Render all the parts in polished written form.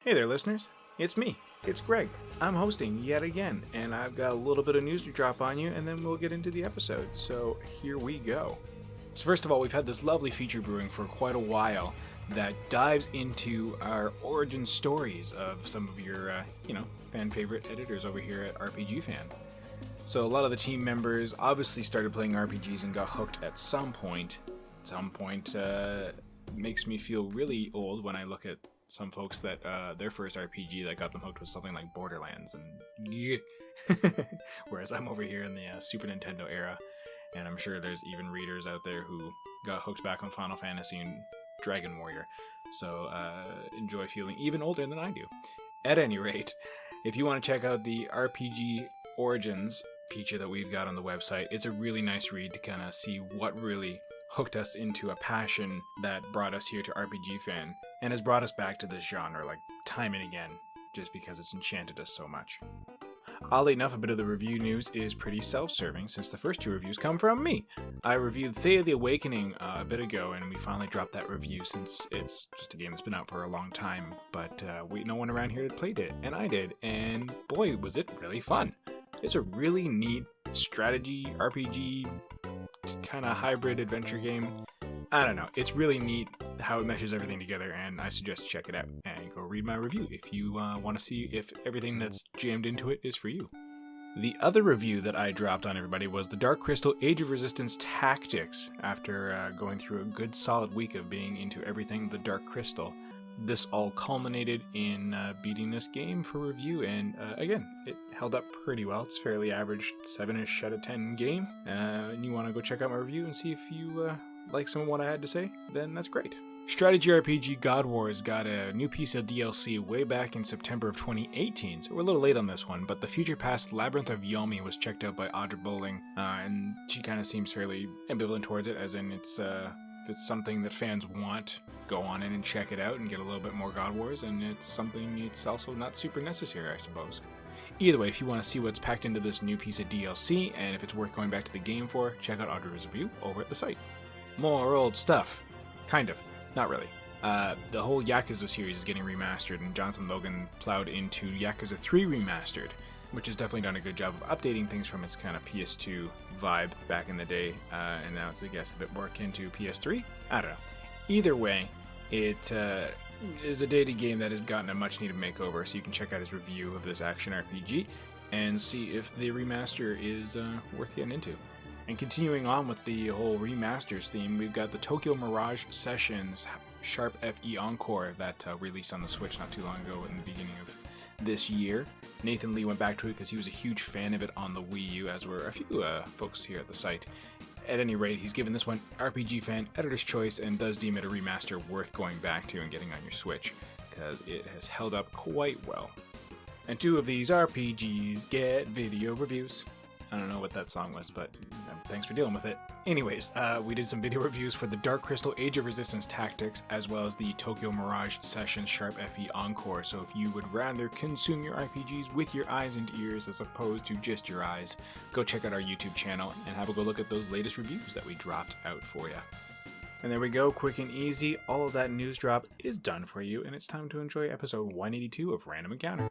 Hey there, listeners. It's me. It's Greg. I'm hosting yet again, and I've got a little bit of news to drop on you, and then we'll get into the episode. So here we go. So first of all, we've had this lovely feature brewing for quite a while that dives into our origin stories of some of your, fan favorite editors over here at RPG Fan. So a lot of the team members obviously started playing RPGs and got hooked at some point. At some point, makes me feel really old when I look at some folks that their first RPG that got them hooked was something like Borderlands, and whereas I'm over here in the Super Nintendo era, and I'm sure there's even readers out there who got hooked back on Final Fantasy and Dragon Warrior, so enjoy feeling even older than I do. At any rate, if you want to check out the RPG Origins feature that we've got on the website, it's a really nice read to kind of see what really hooked us into a passion that brought us here to RPG Fan and has brought us back to this genre like time and again, just because it's enchanted us so much. Oddly enough, a bit of the review news is pretty self-serving since the first two reviews come from me. I reviewed Thea the Awakening a bit ago, and we finally dropped that review since it's just a game that's been out for a long time, but no one around here had played it, and I did, and boy was it really fun. It's a really neat strategy RPG kind of hybrid adventure game. I don't know, it's really neat how it meshes everything together, and I suggest check it out and go read my review if you want to see if everything that's jammed into it is for you. The other review that I dropped on everybody was the Dark Crystal Age of Resistance Tactics. After going through a good solid week of being into everything the Dark Crystal, this all culminated in beating this game for review, and again, it held up pretty well. It's fairly average 7-ish out of 10 game, and you want to go check out my review and see if you like some of what I had to say, then that's great. Strategy RPG God Wars got a new piece of DLC way back in September of 2018, so we're a little late on this one, but the future past Labyrinth of Yomi was checked out by Audra Bowling, and she kind of seems fairly ambivalent towards it, as in it's something that fans want, go on in and check it out and get a little bit more God Wars, and it's something it's also not super necessary, I suppose. Either way, if you want to see what's packed into this new piece of DLC, and if it's worth going back to the game for, check out Audra's review over at the site. More old stuff. Kind of. Not really. The whole Yakuza series is getting remastered, and Jonathan Logan plowed into Yakuza 3 Remastered, which has definitely done a good job of updating things from its kind of PS2 vibe back in the day, and now it's, I guess, a bit more akin to PS3? I don't know. Either way, it is a dated game that has gotten a much-needed makeover, so you can check out his review of this action RPG and see if the remaster is worth getting into. And continuing on with the whole remasters theme, we've got the Tokyo Mirage Sessions Sharp FE Encore that released on the Switch not too long ago in the beginning of this year. Nathan Lee went back to it because he was a huge fan of it on the Wii U, as were a few folks here at the site. At any rate, he's given this one RPG Fan Editor's Choice and does deem it a remaster worth going back to and getting on your Switch, because it has held up quite well. And two of these RPGs get video reviews. I don't know what that song was, but thanks for dealing with it. Anyways, we did some video reviews for the Dark Crystal Age of Resistance Tactics, as well as the Tokyo Mirage Sessions Sharp FE Encore, so if you would rather consume your RPGs with your eyes and ears as opposed to just your eyes, go check out our YouTube channel and have a go look at those latest reviews that we dropped out for you. And there we go, quick and easy, all of that news drop is done for you, and it's time to enjoy episode 182 of Random Encounter.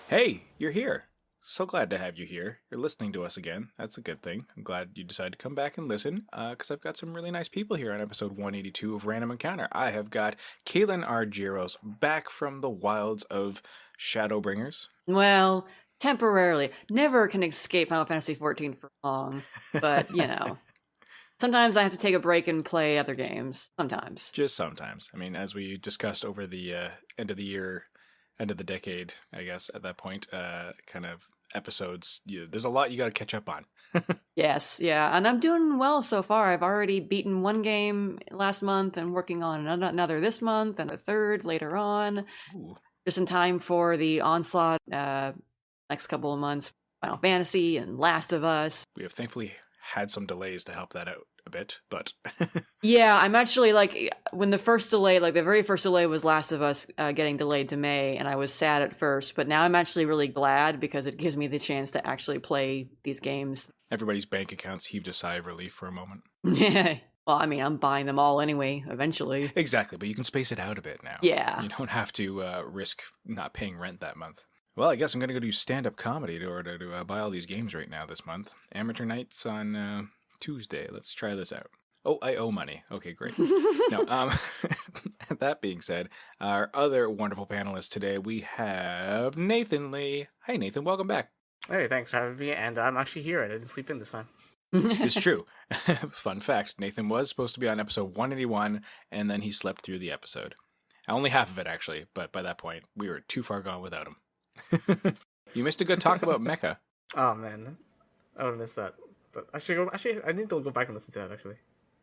Hey, you're here. So glad to have you here. You're listening to us again. That's a good thing. I'm glad you decided to come back and listen, because I've got some really nice people here on episode 182 of Random Encounter. I have got Caitlin Argyros back from the wilds of Shadowbringers. Well, temporarily. Never can escape Final Fantasy XIV for long, but, sometimes I have to take a break and play other games. Sometimes. Just sometimes. I mean, as we discussed over the end of the year, end of the decade, I guess, at that point, kind of episodes. There's a lot you got to catch up on. Yes, yeah, and I'm doing well so far. I've already beaten one game last month and working on another this month and a third later on. Ooh. Just in time for the onslaught next couple of months. Final Fantasy and Last of Us. We have thankfully had some delays to help that out a bit, but yeah, I'm actually like when the first delay, like the very first delay was Last of Us getting delayed to May, and I was sad at first, but now I'm actually really glad because it gives me the chance to actually play these games. Everybody's bank accounts heaved a sigh of relief for a moment. Yeah. Well, I mean, I'm buying them all anyway, eventually. Exactly, but you can space it out a bit now. Yeah. You don't have to risk not paying rent that month. Well, I guess I'm going to go do stand-up comedy in order to buy all these games right now this month. Amateur nights on Tuesday. Let's try this out. Oh, I owe money. Okay, great. Now, that being said, our other wonderful panelists today, we have Nathan Lee. Hey, Nathan, welcome back. Hey, thanks for having me, and I'm actually here. I didn't sleep in this time. It's true. Fun fact, Nathan was supposed to be on episode 181, and then he slept through the episode. Only half of it, actually, but by that point, we were too far gone without him. You missed a good talk about Mecha. Oh, man. I would have missed that. But I need to go back and listen to that, actually.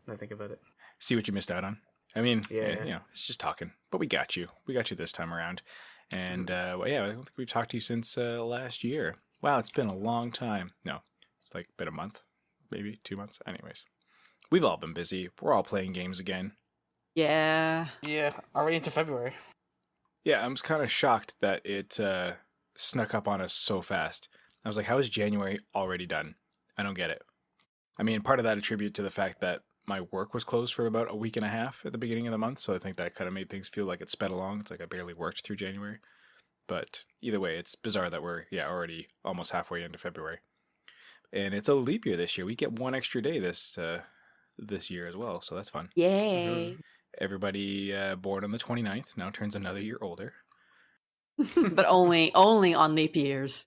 Now I think about it. See what you missed out on. I mean, Yeah. You know, it's just talking. But we got you. We got you this time around. And, well, yeah, I don't think we've talked to you since last year. Wow, it's been a long time. No, it's like been a month. Maybe 2 months. Anyways, we've all been busy. We're all playing games again. Yeah. Yeah, already into February. Yeah, I'm just kind of shocked that it snuck up on us so fast. I was like, how is January already done? I don't get it. I mean, part of that attribute to the fact that my work was closed for about a week and a half at the beginning of the month, so I think that kind of made things feel like it sped along. It's like I barely worked through January. But either way, it's bizarre that we're, already almost halfway into February. And it's a leap year this year. We get one extra day this year as well, so that's fun. Yay. Everybody born on the 29th now turns another year older. But only on leap years.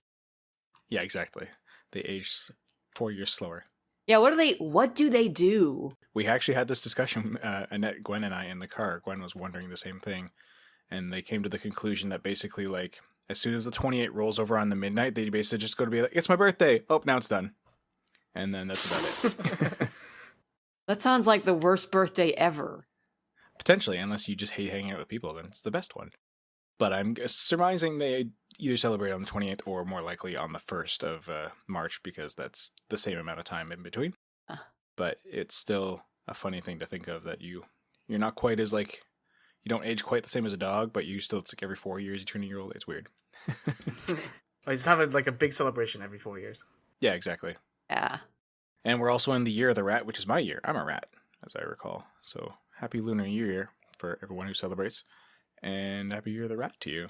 Yeah, exactly. They age 4 years slower. Yeah, what do they do? We actually had this discussion, Annette, Gwen, and I in the car. Gwen was wondering the same thing. And they came to the conclusion that basically, like, as soon as the 28 rolls over on the midnight, they basically just go to be like, it's my birthday. Oh, now it's done. And then that's about it. That sounds like the worst birthday ever. Potentially, unless you just hate hanging out with people, then it's the best one. But I'm surmising they either celebrate on the 28th or more likely on the 1st of March, because that's the same amount of time in between. But it's still a funny thing to think of that you're not quite as, like, you don't age quite the same as a dog, but it's like every 4 years you turn a year old. It's weird. I just have a big celebration every 4 years. Yeah, exactly. Yeah. And we're also in the year of the rat, which is my year. I'm a rat, as I recall. So happy Lunar New Year for everyone who celebrates. And happy Year of the Rat to you.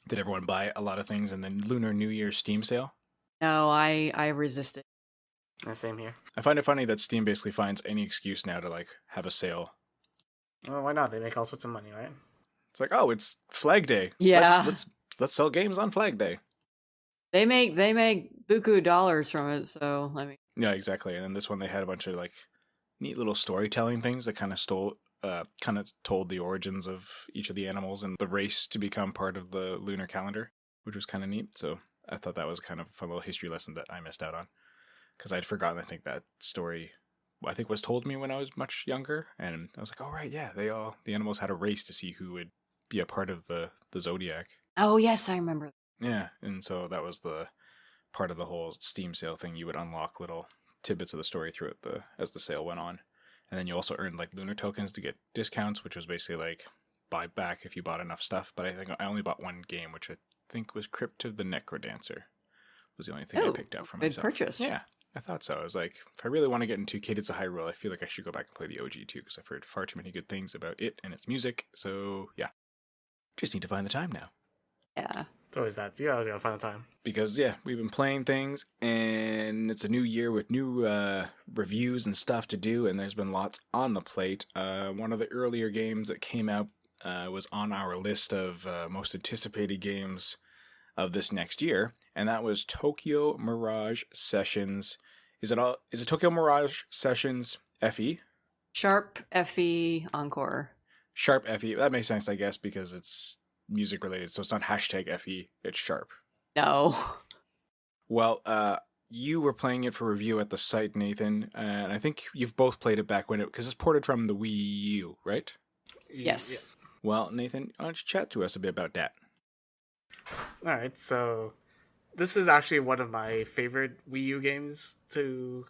Did everyone buy a lot of things in the Lunar New Year Steam sale? No, I resisted. Yeah, same here. I find it funny that Steam basically finds any excuse now to, like, have a sale. Well, why not? They make all sorts of money, right? It's like, oh, it's Flag Day. Yeah. Let's sell games on Flag Day. They make buku dollars from it, so I mean. Yeah, exactly. And then this one they had a bunch of, like, neat little storytelling things that kind of told the origins of each of the animals and the race to become part of the lunar calendar, which was kind of neat. So I thought that was kind of a fun little history lesson that I missed out on, because I'd forgotten. I think that story, I think, was told me when I was much younger, and I was like, oh right, yeah, the animals had a race to see who would be a part of the zodiac. Oh yes, I remember. Yeah, and so that was the part of the whole Steam sale thing. You would unlock little tidbits of the story throughout as the sale went on. And then you also earned, like, lunar tokens to get discounts, which was basically like buy back if you bought enough stuff. But I think I only bought one game, which I think was Crypt of the Necrodancer. Was the only thing I picked out for good myself. Purchase. Yeah, I thought so. I was like, if I really want to get into Cadence of Hyrule, I feel like I should go back and play the OG too, because I've heard far too many good things about it and its music. So yeah, just need to find the time now. Yeah. It's always that. You always gotta find the time. Because, yeah, we've been playing things, and it's a new year with new reviews and stuff to do, and there's been lots on the plate. One of the earlier games that came out was on our list of most anticipated games of this next year, and that was Tokyo Mirage Sessions. Is it Tokyo Mirage Sessions FE? Sharp FE Encore. Sharp FE. That makes sense, I guess, because it's music related, so it's not hashtag FE, it's Sharp. No. Well, you were playing it for review at the site, Nathan, and I think you've both played it back when because it's ported from the Wii U, right? Yes. Well, Nathan, why don't you chat to us a bit about that? All right, so this is actually one of my favorite Wii U games to.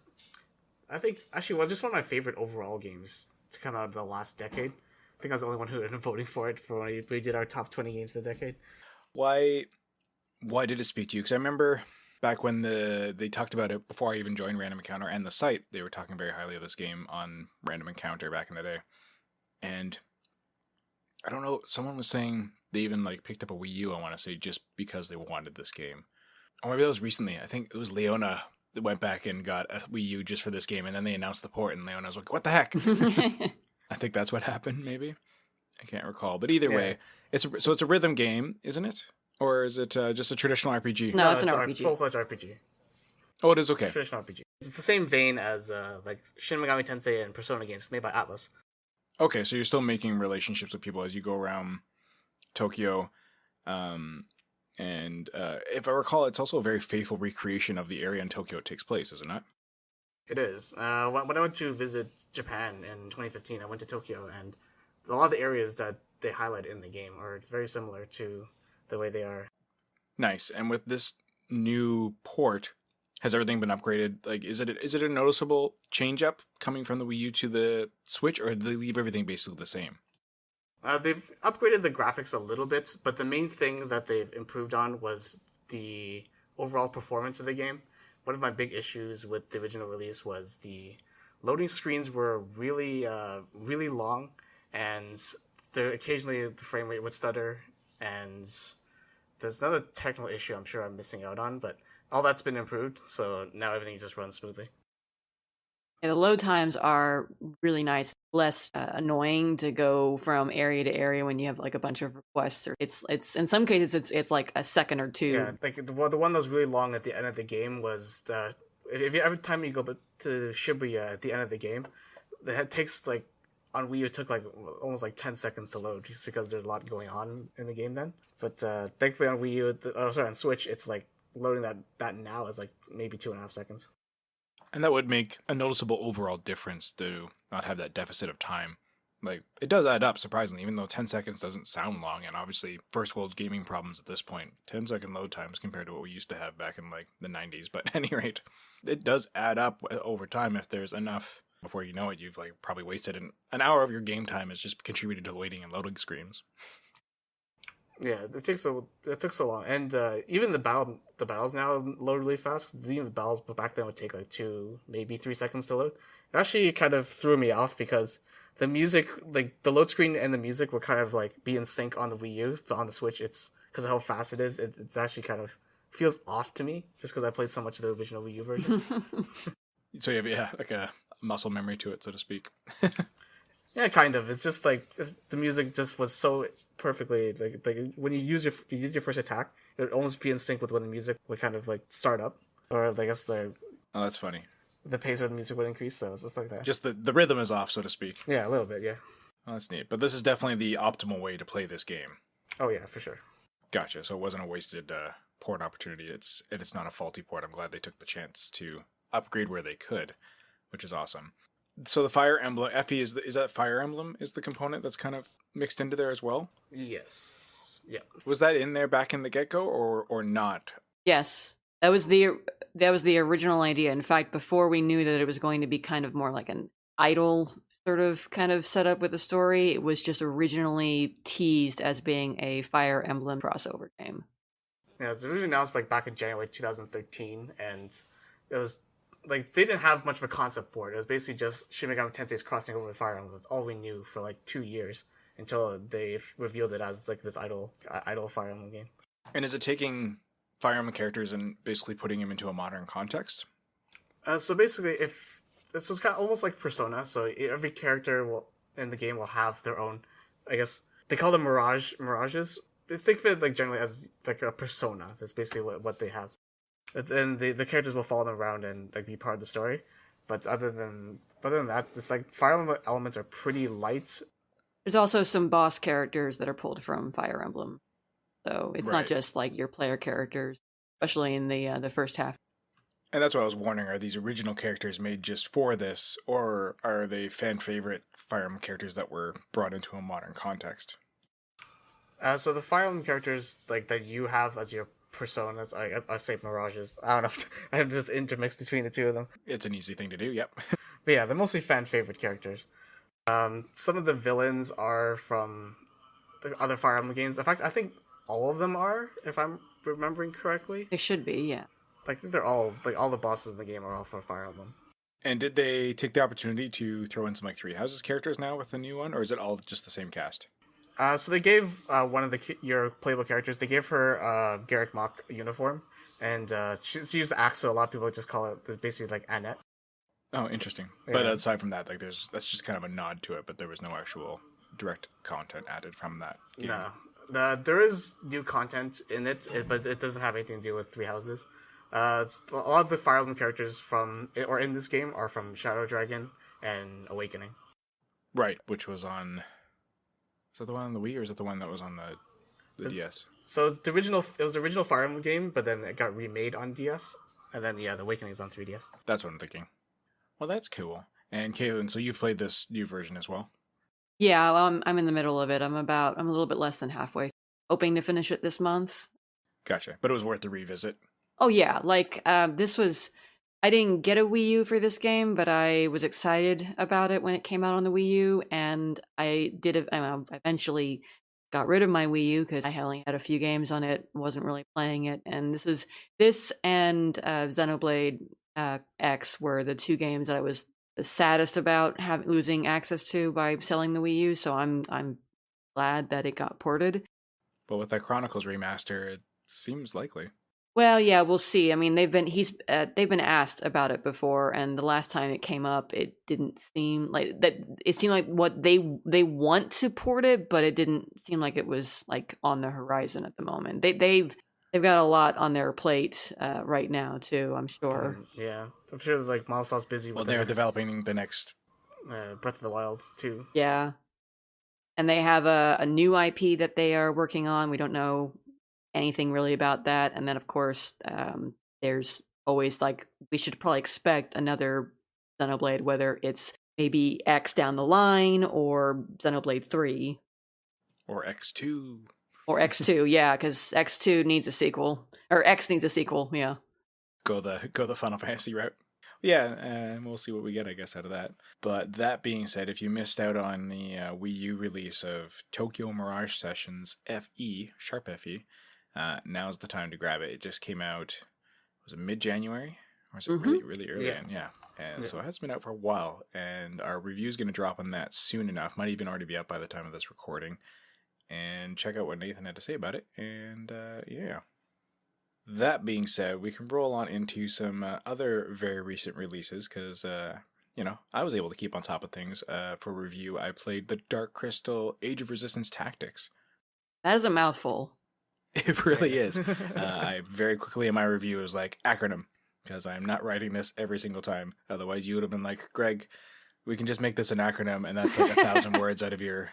I think actually, well, just one of my favorite overall games to come out of the last decade. I think I was the only one who ended up voting for it for when we did our top 20 games of the decade. Why did it speak to you? Because I remember back when they talked about it before I even joined Random Encounter and the site, they were talking very highly of this game on Random Encounter back in the day. And I don't know, someone was saying they even like picked up a Wii U, I want to say, just because they wanted this game. Or maybe that was recently. I think it was Leona that went back and got a Wii U just for this game, and then they announced the port, and Leona was like, what the heck? I think that's what happened, maybe. I can't recall. But either way, it's a rhythm game, isn't it? Or is it just a traditional RPG? No, it's an RPG. Full-fledged RPG. Oh, it is, okay. Traditional RPG. It's the same vein as like Shin Megami Tensei and Persona games made by Atlas. Okay, so you're still making relationships with people as you go around Tokyo. And if I recall, it's also a very faithful recreation of the area in Tokyo it takes place, is it not? It is. When I went to visit Japan in 2015, I went to Tokyo, and a lot of the areas that they highlight in the game are very similar to the way they are. Nice. And with this new port, has everything been upgraded? Like, is it a noticeable change up coming from the Wii U to the Switch, or did they leave everything basically the same? They've upgraded the graphics a little bit, but the main thing that they've improved on was the overall performance of the game. One of my big issues with the original release was the loading screens were really, really long, and occasionally the frame rate would stutter, and there's another technical issue I'm sure I'm missing out on, but all that's been improved, so now everything just runs smoothly. Yeah, the load times are really nice, less annoying to go from area to area when you have like a bunch of requests. Or it's in some cases it's like a second or two. Yeah, like the one that was really long at the end of the game was every time you go to Shibuya at the end of the game, it takes like on Wii U it took like almost like 10 seconds to load just because there's a lot going on in the game then. But thankfully on Wii U, on Switch, it's like loading that now is like maybe 2.5 seconds. And that would make a noticeable overall difference to not have that deficit of time. Like, it does add up, surprisingly, even though 10 seconds doesn't sound long, and obviously first world gaming problems at this point. 10-second load times compared to what we used to have back in, like, the 90s. But at any rate, it does add up over time if there's enough. Before you know it, you've, like, probably wasted an hour of your game time is just contributed to waiting and loading screens. Yeah, it took so long, and even the battles now load really fast. Even the battles back then would take like 2, maybe 3 seconds to load. It actually kind of threw me off because the music, like the load screen and the music, would kind of like be in sync on the Wii U, but on the Switch, it's because of how fast it is. It's actually kind of feels off to me just because I played so much of the original Wii U version. So yeah, like a muscle memory to it, so to speak. Yeah, kind of. It's just like the music just was so perfectly like when you did your first attack, it would almost be in sync with when the music would kind of like start up, or I guess oh, that's funny. The pace of the music would increase. So it's just like that. Just the rhythm is off, so to speak. Yeah, a little bit. Yeah. Oh, that's neat. But this is definitely the optimal way to play this game. Oh yeah, for sure. Gotcha. So it wasn't a wasted port opportunity. It's not a faulty port. I'm glad they took the chance to upgrade where they could, which is awesome. So the Fire Emblem, Effie, is that Fire Emblem is the component that's kind of mixed into there as well? Yes. Yeah. Was that in there back in the get-go or not? Yes. That was the original idea. In fact, before we knew that it was going to be kind of more like an idle sort of kind of setup with the story, it was just originally teased as being a Fire Emblem crossover game. Yeah, it was originally announced like back in January 2013, and it was like they didn't have much of a concept for it. It was basically just Shin Megami Tensei's crossing over with Fire Emblem. That's all we knew for like 2 years until they revealed it as like this idle Fire Emblem game. And is it taking Fire Emblem characters and basically putting them into a modern context? So basically, if this was kind of almost like Persona, so every character in the game will have their own. I guess they call them mirages. They think of it like generally as like a persona. That's basically what they have. And the characters will follow them around and like be part of the story. But other than that, it's like Fire Emblem elements are pretty light. There's also some boss characters that are pulled from Fire Emblem, so it's not just like your player characters. especially in the first half. And that's what I was wondering, are these original characters made just for this, or are they fan favorite Fire Emblem characters that were brought into a modern context? So the Fire Emblem characters like that you have as your personas, I say Mirages. I don't know. I'm just intermixed between the two of them. It's an easy thing to do, yep. But yeah, they're mostly fan favorite characters. Some of the villains are from the other Fire Emblem games. In fact, I think all of them are, if I'm remembering correctly. It should be, yeah. I think they're all all the bosses in the game are all from Fire Emblem. And did they take the opportunity to throw in some like Three Houses characters now with the new one, or is it all just the same cast? So they gave one of your playable characters. They gave her Garrick Mach uniform, and she used axe. So a lot of people just call it basically like Annette. Oh, interesting. Yeah. But aside from that, like that's just kind of a nod to it, but there was no actual direct content added from that game. No. There is new content in it, but it doesn't have anything to do with Three Houses. A lot of the Fire Emblem characters in this game are from Shadow Dragon and Awakening. Right, which was on... Is that the one on the Wii, or is it the one that was on the DS? So it was the original Fire Emblem game, but then it got remade on DS, and then the Awakening is on 3DS. That's what I'm thinking. Well, that's cool. And Caitlin, so you've played this new version as well? Yeah, I'm in the middle of it. I'm a little bit less than halfway. Hoping to finish it this month. Gotcha. But it was worth the revisit. Oh yeah, like this was. I didn't get a Wii U for this game, but I was excited about it when it came out on the Wii U, and I eventually got rid of my Wii U because I only had a few games on it, wasn't really playing it, and this and Xenoblade X were the two games that I was the saddest about losing access to by selling the Wii U. So I'm glad that it got ported. But with that Chronicles remaster, it seems likely. Well, yeah, we'll see. I mean, they've been asked about it before, and the last time it came up, it didn't seem like that. It seemed like what they want to port it, but it didn't seem like it was like on the horizon at the moment. They've got a lot on their plate right now too. I'm sure. Yeah, I'm sure like Milestone's busy. Well, they're developing the next Breath of the Wild too. Yeah, and they have a new IP that they are working on. We don't know anything really about that, and then of course there's always like we should probably expect another Xenoblade, whether it's maybe X down the line or Xenoblade 3 or X2 yeah, because X2 needs a sequel, or X needs a sequel. Yeah, go the Final Fantasy route. Yeah, and we'll see what we get, I guess, out of that. But that being said, if you missed out on the Wii U release of Tokyo Mirage Sessions Sharp FE, now's the time to grab it. It just came out, was it mid-January? Or was it really, really early in? Yeah. And so it has been out for a while, and our review is going to drop on that soon enough. Might even already be up by the time of this recording. And check out what Nathan had to say about it. And yeah. That being said, we can roll on into some other very recent releases, because, I was able to keep on top of things. For review, I played the Dark Crystal Age of Resistance Tactics. that is a mouthful. It really is. I very quickly in my review was like, acronym, because I'm not writing this every single time. Otherwise, you would have been like, Greg, we can just make this an acronym, and that's like 1,000 words out of your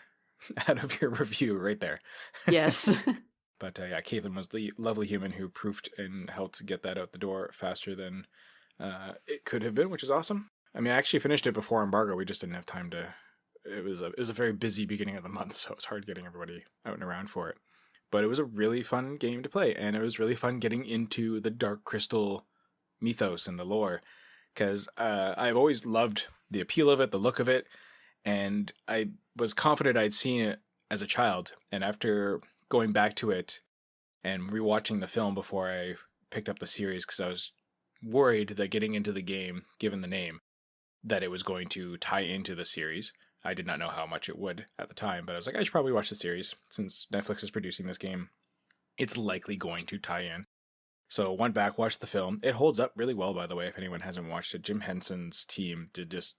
review right there. Yes. But yeah, Caitlin was the lovely human who proofed and helped get that out the door faster than it could have been, which is awesome. I mean, I actually finished it before embargo. We just didn't have time to. It was a very busy beginning of the month, so it was hard getting everybody out and around for it. But it was a really fun game to play, and it was really fun getting into the Dark Crystal mythos and the lore, because I've always loved the appeal of it, the look of it, and I was confident I'd seen it as a child. And after going back to it and rewatching the film before I picked up the series, because I was worried that getting into the game, given the name, that it was going to tie into the series. I did not know how much it would at the time, but I was like, I should probably watch the series. Since Netflix is producing this game, it's likely going to tie in. So went back, watched the film. It holds up really well, by the way, if anyone hasn't watched it. Jim Henson's team did just,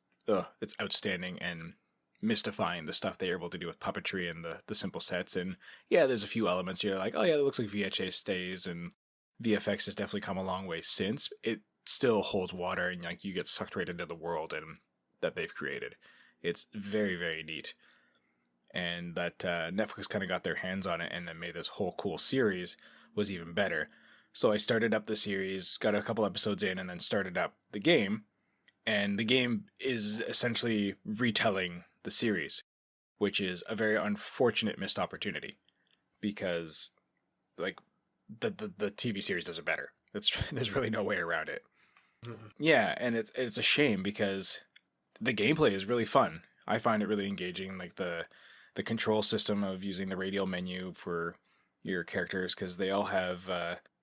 it's outstanding and mystifying, the stuff they're able to do with puppetry and the simple sets. And yeah, there's a few elements you're like, oh yeah, that looks like VHA stays, and VFX has definitely come a long way since. It still holds water, and like you get sucked right into the world and that they've created. It's very, very neat. And that Netflix kind of got their hands on it and then made this whole cool series was even better. So I started up the series, got a couple episodes in, and then started up the game. And the game is essentially retelling the series, which is a very unfortunate missed opportunity because, like, the TV series does it better. There's really no way around it. Yeah, and it's a shame because the gameplay is really fun. I find it really engaging, like the control system of using the radial menu for your characters, because they all have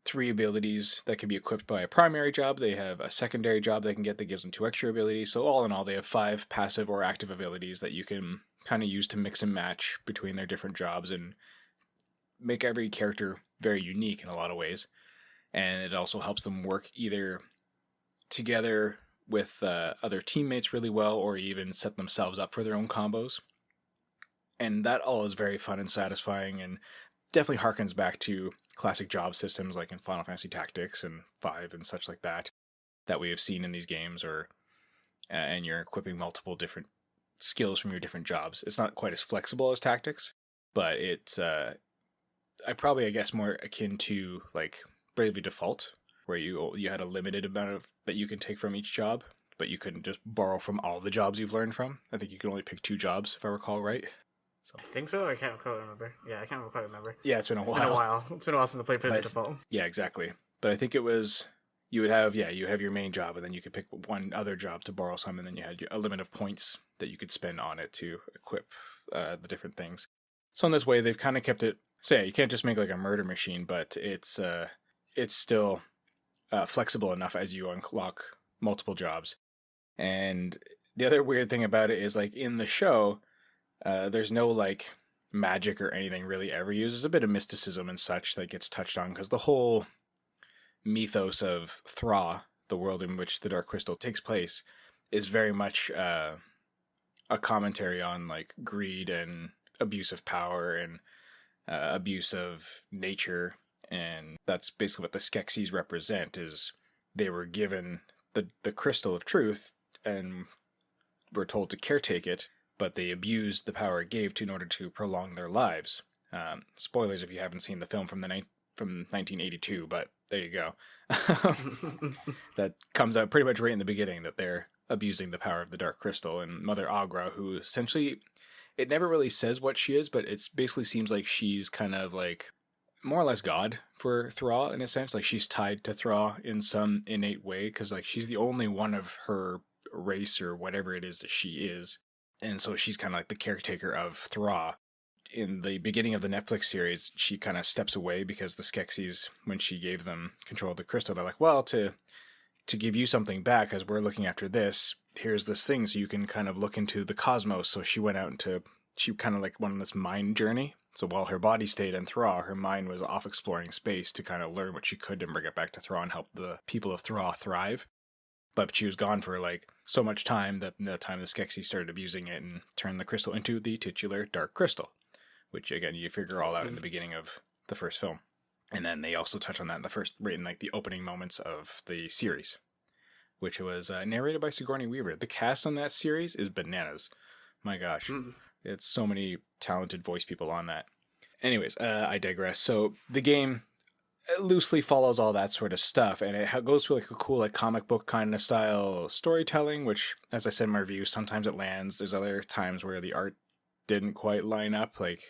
3 abilities that can be equipped by a primary job. They have a secondary job they can get that gives them 2 extra abilities. So all in all, they have 5 passive or active abilities that you can kind of use to mix and match between their different jobs and make every character very unique in a lot of ways. And it also helps them work either together with other teammates really well, or even set themselves up for their own combos. And that all is very fun and satisfying, and definitely harkens back to classic job systems like in Final Fantasy Tactics and 5 and such like that we have seen in these games, or and you're equipping multiple different skills from your different jobs. It's not quite as flexible as Tactics, but it's I guess more akin to like Bravely Default, where you had a limited amount of that you can take from each job, but you couldn't just borrow from all the jobs you've learned from. I think you could only pick 2 jobs, if I recall right. So. I think so. I can't quite remember. Yeah, I can't quite remember. Yeah, it's been a while. It's been a while since I played Bravely Default. Yeah, exactly. But I think it was you have your main job, and then you could pick one other job to borrow some, and then you had a limit of points that you could spend on it to equip the different things. So in this way, they've kind of kept it. So yeah, you can't just make like a murder machine, but it's still flexible enough as you unlock multiple jobs. And the other weird thing about it is, like, in the show, there's no like magic or anything really ever used. There's a bit of mysticism and such that gets touched on, because the whole mythos of Thra, the world in which the Dark Crystal takes place, is very much a commentary on like greed and abuse of power and abuse of nature. And that's basically what the Skeksis represent. Is they were given the crystal of truth and were told to caretake it, but they abused the power it gave in order to prolong their lives. Spoilers if you haven't seen the film from 1982, but there you go. That comes out pretty much right in the beginning, that they're abusing the power of the Dark Crystal. And Mother Agra, who essentially, it never really says what she is, but it basically seems like she's kind of like more or less God for Thra, in a sense. Like, she's tied to Thra in some innate way, because like she's the only one of her race or whatever it is that she is. And so she's kind of like the caretaker of Thra. In the beginning of the Netflix series, she kind of steps away because the Skeksis, when she gave them control of the crystal, they're like, well, to give you something back, as we're looking after this, here's this thing so you can kind of look into the cosmos. So she went out she kind of like went on this mind journey. So while her body stayed in Thra, her mind was off exploring space to kind of learn what she could and bring it back to Thra and help the people of Thra thrive. But she was gone for like so much time that the time the Skeksis started abusing it and turned the crystal into the titular Dark Crystal, which again you figure all out in the beginning of the first film. And then they also touch on that in like the opening moments of the series, which was narrated by Sigourney Weaver. The cast on that series is bananas. My gosh, it's so many talented voice people on that. Anyways, I digress. So the game loosely follows all that sort of stuff, and it goes through like a cool like comic book kind of style storytelling, which, as I said in my review, sometimes it lands. There's other times where the art didn't quite line up. Like,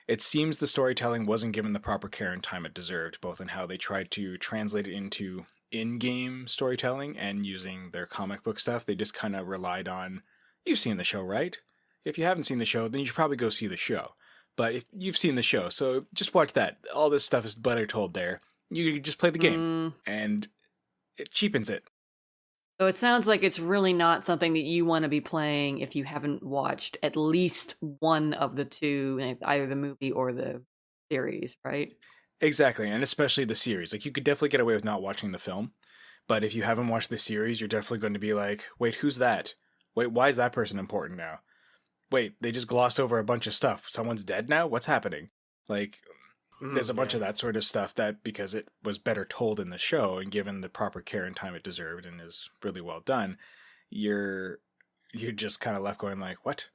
it seems the storytelling wasn't given the proper care and time it deserved, both in how they tried to translate it into in-game storytelling and using their comic book stuff. They just kind of relied on, you've seen the show, right? If you haven't seen the show, then you should probably go see the show. But if you've seen the show, so just watch that. All this stuff is butter told there. You just play the game, and it cheapens it. So it sounds like it's really not something that you want to be playing if you haven't watched at least one of the two, either the movie or the series, right? Exactly, and especially the series. Like, you could definitely get away with not watching the film, but if you haven't watched the series, you're definitely going to be like, wait, who's that? Wait, why is that person important now? Wait, they just glossed over a bunch of stuff. Someone's dead now? What's happening? Like, there's a bunch of that sort of stuff that, because it was better told in the show and given the proper care and time it deserved and is really well done, you're just kind of left going like, what?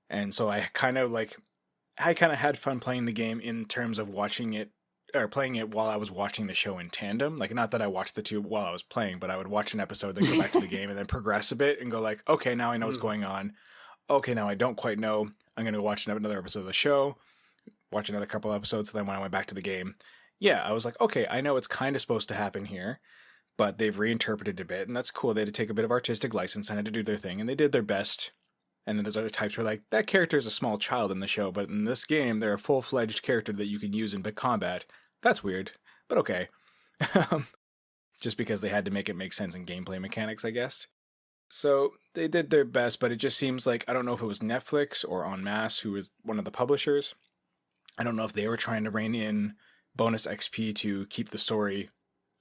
And so I kind of had fun playing the game in terms of watching it, or playing it while I was watching the show in tandem. Like, not that I watched the two while I was playing, but I would watch an episode, then go back to the game, and then progress a bit and go like, okay, now I know what's going on. Okay, now I don't quite know. I'm going to watch another episode of the show, watch another couple episodes. So then when I went back to the game, yeah, I was like, okay, I know it's kind of supposed to happen here, but they've reinterpreted it a bit, and that's cool. They had to take a bit of artistic license and had to do their thing, and they did their best. And then there's other types where like, that character is a small child in the show, but in this game, they're a full-fledged character that you can use in big combat. That's weird, but okay. Just because they had to make it make sense in gameplay mechanics, I guess. So they did their best, but it just seems like, I don't know if it was Netflix or En Masse, who is one of the publishers. I don't know if they were trying to rein in bonus XP to keep the story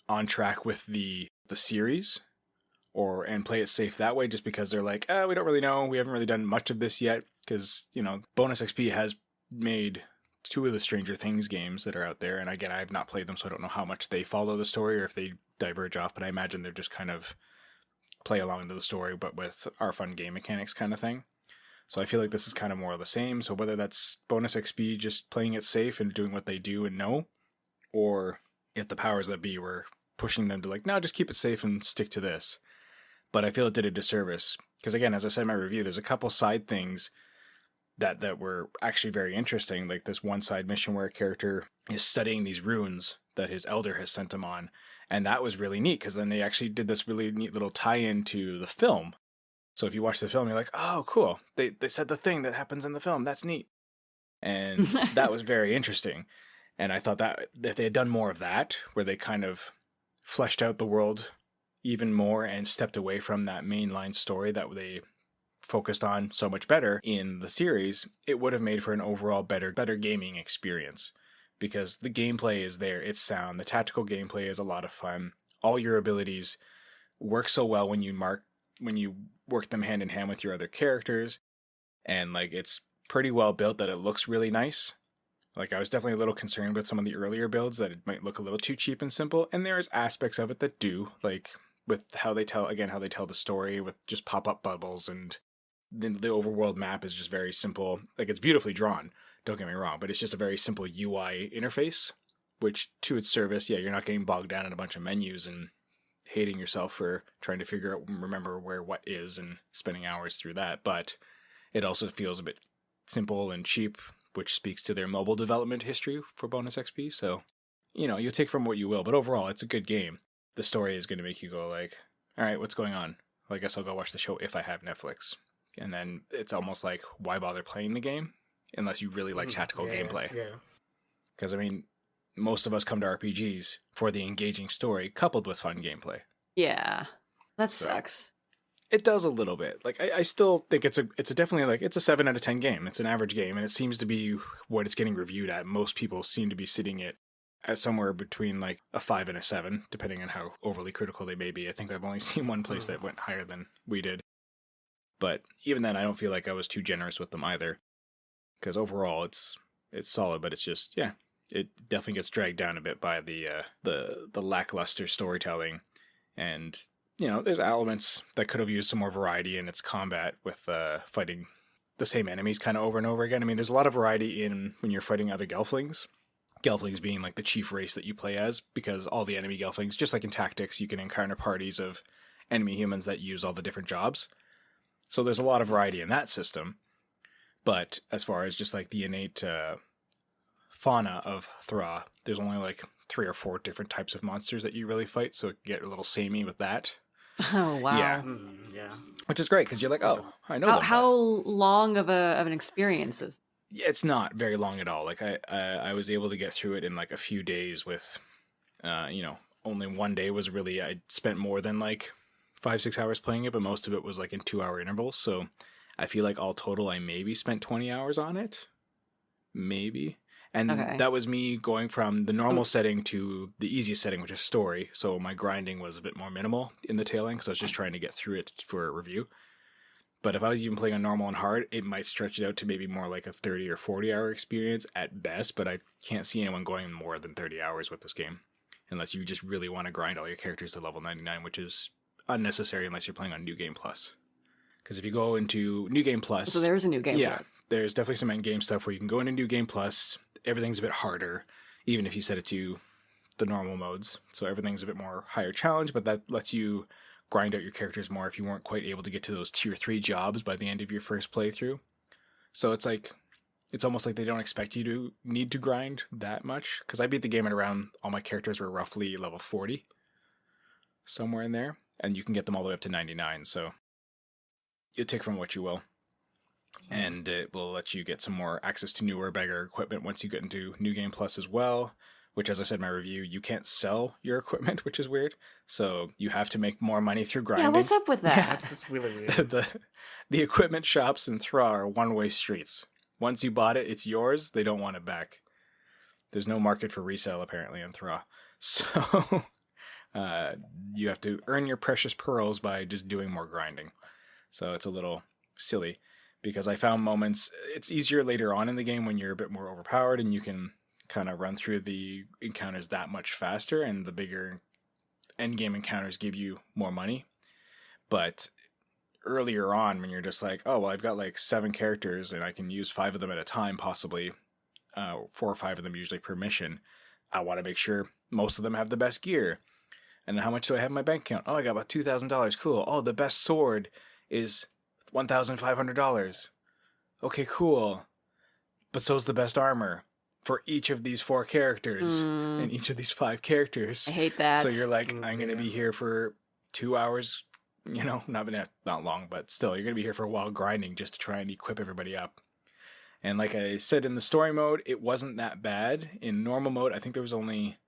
on track with the series, and play it safe that way, just because they're like, we don't really know. We haven't really done much of this yet, because, bonus XP has made 2 of the Stranger Things games that are out there. And again, I have not played them, so I don't know how much they follow the story or if they diverge off, but I imagine they're just kind of play along to the story, but with our fun game mechanics kind of thing. So I feel like this is kind of more of the same. So whether that's bonus XP just playing it safe and doing what they do and know, or if the powers that be were pushing them to like, no, just keep it safe and stick to this. But I feel it did a disservice. Because again, as I said in my review, there's a couple side things that were actually very interesting. Like this one side mission where a character is studying these runes that his elder has sent him on. And that was really neat, because then they actually did this really neat little tie-in to the film. So if you watch the film, you're like, oh, cool. They said the thing that happens in the film. That's neat. And that was very interesting. And I thought that if they had done more of that, where they kind of fleshed out the world even more and stepped away from that mainline story that they focused on so much better in the series, it would have made for an overall better gaming experience. Because the gameplay is there, it's sound, the tactical gameplay is a lot of fun. All your abilities work so well when you work them hand in hand with your other characters, and like it's pretty well built that it looks really nice. Like I was definitely a little concerned with some of the earlier builds that it might look a little too cheap and simple, and there's aspects of it that do, like with how they tell the story with just pop-up bubbles, and the overworld map is just very simple. Like it's beautifully drawn, don't get me wrong, but it's just a very simple UI interface, which to its service, yeah, you're not getting bogged down in a bunch of menus and hating yourself for trying to remember where what is and spending hours through that, but it also feels a bit simple and cheap, which speaks to their mobile development history for bonus XP. So, you'll take from what you will, but overall, it's a good game. The story is going to make you go like, all right, what's going on? Well, I guess I'll go watch the show if I have Netflix. And then it's almost like, why bother playing the game unless you really like tactical gameplay? Yeah. Because, most of us come to RPGs for the engaging story coupled with fun gameplay. Yeah, that sucks. It does a little bit. Like I still think it's definitely like it's a 7 out of 10 game. It's an average game, and it seems to be what it's getting reviewed at. Most people seem to be sitting it at somewhere between like a 5 and a 7, depending on how overly critical they may be. I think I've only seen one place that went higher than we did. But even then, I don't feel like I was too generous with them either. Because overall, it's solid, but it's just, yeah, it definitely gets dragged down a bit by the lackluster storytelling. And, there's elements that could have used some more variety in its combat with fighting the same enemies kind of over and over again. There's a lot of variety in when you're fighting other Gelflings. Gelflings being like the chief race that you play as, because all the enemy Gelflings, just like in Tactics, you can encounter parties of enemy humans that use all the different jobs. So there's a lot of variety in that system. But as far as just like the innate fauna of Thra, there's only like 3 or 4 different types of monsters that you really fight, so it can get a little samey with that. Oh, wow. Yeah. Yeah. Which is great, because you're like, oh, I know them. How long of an experience is? Yeah, it's not very long at all. Like I was able to get through it in like a few days with, only one day was really, I spent more than like 5-6 hours playing it, but most of it was like in 2-hour intervals. So I feel like all total, I maybe spent 20 hours on it. Maybe. And that was me going from the normal setting to the easiest setting, which is story. So my grinding was a bit more minimal in the tail end, because I was just trying to get through it for a review. But if I was even playing on normal and hard, it might stretch it out to maybe more like a 30 or 40 hour experience at best. But I can't see anyone going more than 30 hours with this game, unless you just really want to grind all your characters to level 99, which is unnecessary unless you're playing on New Game Plus. Because if you go into New Game Plus... So there's a New Game Plus. Yeah, there's definitely some end game stuff where you can go into New Game Plus. Everything's a bit harder. even if you set it to the normal modes. So everything's a bit more higher challenge, but that lets you grind out your characters more if you weren't quite able to get to those tier 3 jobs by the end of your first playthrough. So it's almost like they don't expect you to need to grind that much, because I beat the game at around, all my characters were roughly level 40, somewhere in there, and you can get them all the way up to 99, so you take from what you will. And it will let you get some more access to newer, bigger equipment once you get into New Game Plus as well, which, as I said in my review, you can't sell your equipment, which is weird. So you have to make more money through grinding. Yeah, what's up with that? That's really weird. The equipment shops in Thra are one-way streets. Once you bought it, it's yours. They don't want it back. There's no market for resale, apparently, in Thra. So you have to earn your precious pearls by just doing more grinding. So it's a little silly, because I found moments, it's easier later on in the game when you're a bit more overpowered and you can kind of run through the encounters that much faster, and the bigger endgame encounters give you more money. But earlier on, when you're just like, oh, well, I've got like 7 characters and I can use 5 of them at a time, possibly 4 or 5 of them usually per mission, I want to make sure most of them have the best gear. And how much do I have in my bank account? Oh, I got about $2,000. Cool. Oh, the best sword is $1,500. Okay, cool. But so's the best armor for each of these 4 characters and each of these 5 characters. I hate that. So you're like, I'm going to be here for 2 hours, not long, but still, you're going to be here for a while grinding just to try and equip everybody up. And like I said, in the story mode, it wasn't that bad. In normal mode, I think there was only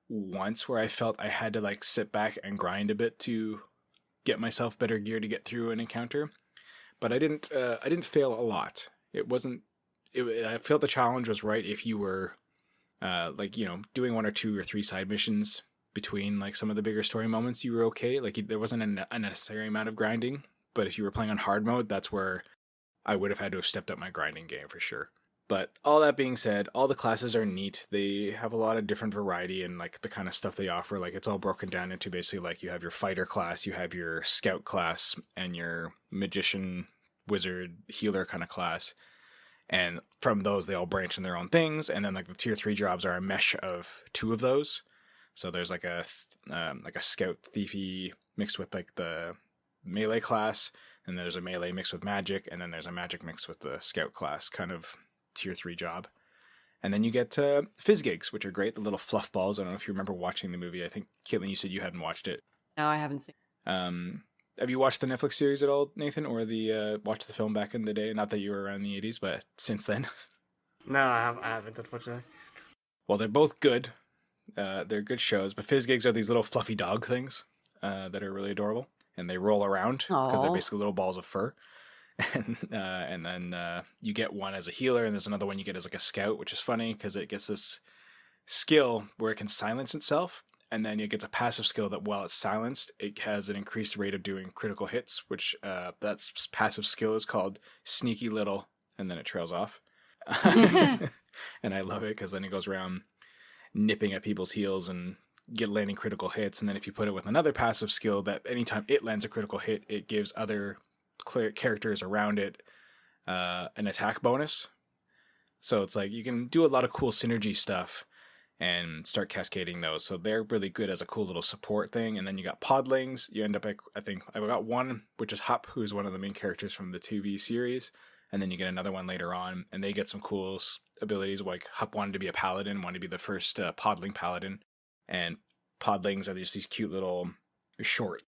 once where I felt I had to like sit back and grind a bit to get myself better gear to get through an encounter. But I didn't fail a lot. I felt the challenge was right if you were doing 1 or 2 or 3 side missions between like some of the bigger story moments. You were okay. Like there wasn't an unnecessary amount of grinding. But if you were playing on hard mode, that's where I would have had to have stepped up my grinding game for sure. But all that being said, all the classes are neat. They have a lot of different variety and like the kind of stuff they offer. Like it's all broken down into basically like you have your fighter class, you have your scout class, and your magician, wizard, healer kind of class. And from those, they all branch in their own things. And then like the tier 3 jobs are a mesh of 2 of those. So there's like a scout thiefy mixed with like the melee class, and there's a melee mixed with magic, and then there's a magic mixed with the scout class, kind of tier 3 job. And then you get fizz gigs, which are great, the little fluff balls. I don't know if you remember watching the movie. I think, Caitlin, you said you hadn't watched it. No, I haven't seen. Have you watched the Netflix series at all, Nathan, or watched the film back in the day? Not that you were around the 80s, but since then. No, I haven't, unfortunately. Well, they're both good. They're good shows, but fizz gigs are these little fluffy dog things that are really adorable, and they roll around because they're basically little balls of fur. And then you get one as a healer, and there's another one you get as like a scout, which is funny because it gets this skill where it can silence itself, and then it gets a passive skill that while it's silenced, it has an increased rate of doing critical hits, which that passive skill is called Sneaky Little, and then it trails off. And I love it because then it goes around nipping at people's heels and landing critical hits, and then if you put it with another passive skill that anytime it lands a critical hit, it gives other characters around it an attack bonus. So it's like you can do a lot of cool synergy stuff and start cascading those. So they're really good as a cool little support thing. And then you got podlings. You end up, I think I've got one, which is Hup, who's one of the main characters from the TV series. And then you get another one later on, and they get some cool abilities. Like Hup wanted to be a paladin, wanted to be the first podling paladin. And podlings are just these cute little short,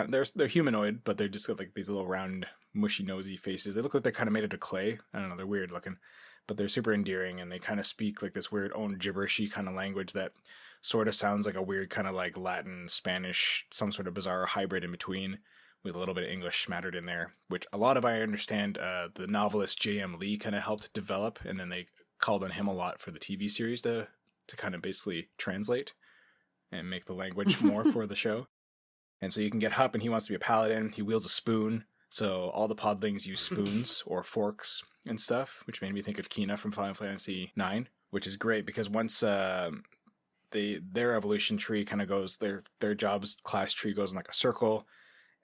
they're humanoid, but they're just got like these little round, mushy, nosy faces. They look like they're kind of made out of clay. I don't know, they're weird looking, but they're super endearing, and they kind of speak like this weird own gibberishy kind of language that sort of sounds like a weird kind of like Latin, Spanish, some sort of bizarre hybrid in between, with a little bit of English smattered in there, which a lot of, I understand, the novelist J.M. Lee kind of helped develop, and then they called on him a lot for the TV series to kind of basically translate and make the language more for the show. And so you can get Hup, and he wants to be a paladin. He wields a spoon, so all the podlings use spoons or forks and stuff, which made me think of Kina from Final Fantasy IX, which is great because once their evolution tree kind of goes, their jobs class tree goes in like a circle,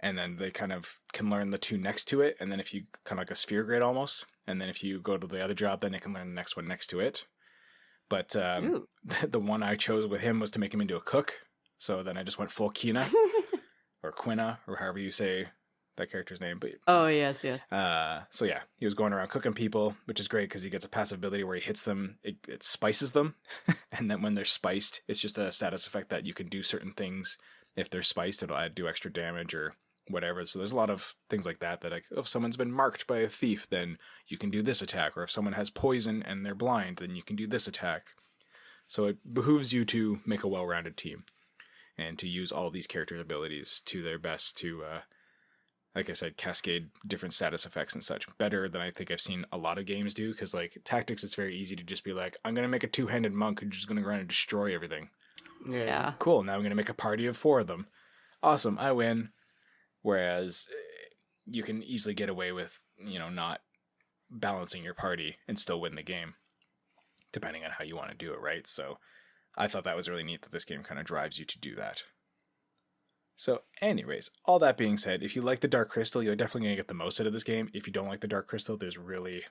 and then they kind of can learn the 2 next to it, and then if you kind of like a sphere grid almost, and then if you go to the other job, then they can learn the next one next to it. But Ooh. the one I chose with him was to make him into a cook. So then I just went full Kina or Quina or however you say that character's name. But Oh, yes. so yeah, he was going around cooking people, which is great because he gets a passive ability where he hits them, it spices them, and then when they're spiced, it's just a status effect that you can do certain things. If they're spiced, it'll do extra damage or whatever. So there's a lot of things like that like, if someone's been marked by a thief, then you can do this attack. Or if someone has poison and they're blind, then you can do this attack. So it behooves you to make a well-rounded team and to use all these characters' abilities to their best to, like I said, cascade different status effects and such better than I think I've seen a lot of games do. Because like Tactics, it's very easy to just be like, I'm going to make a two-handed monk who's just going to go around and destroy everything. Yeah. Cool, now I'm going to make a party of 4 of them. Awesome, I win. Whereas you can easily get away with, not balancing your party and still win the game, depending on how you want to do it, right? So I thought that was really neat that this game kind of drives you to do that. So anyways, all that being said, if you like the Dark Crystal, you're definitely going to get the most out of this game. If you don't like the Dark Crystal, there's really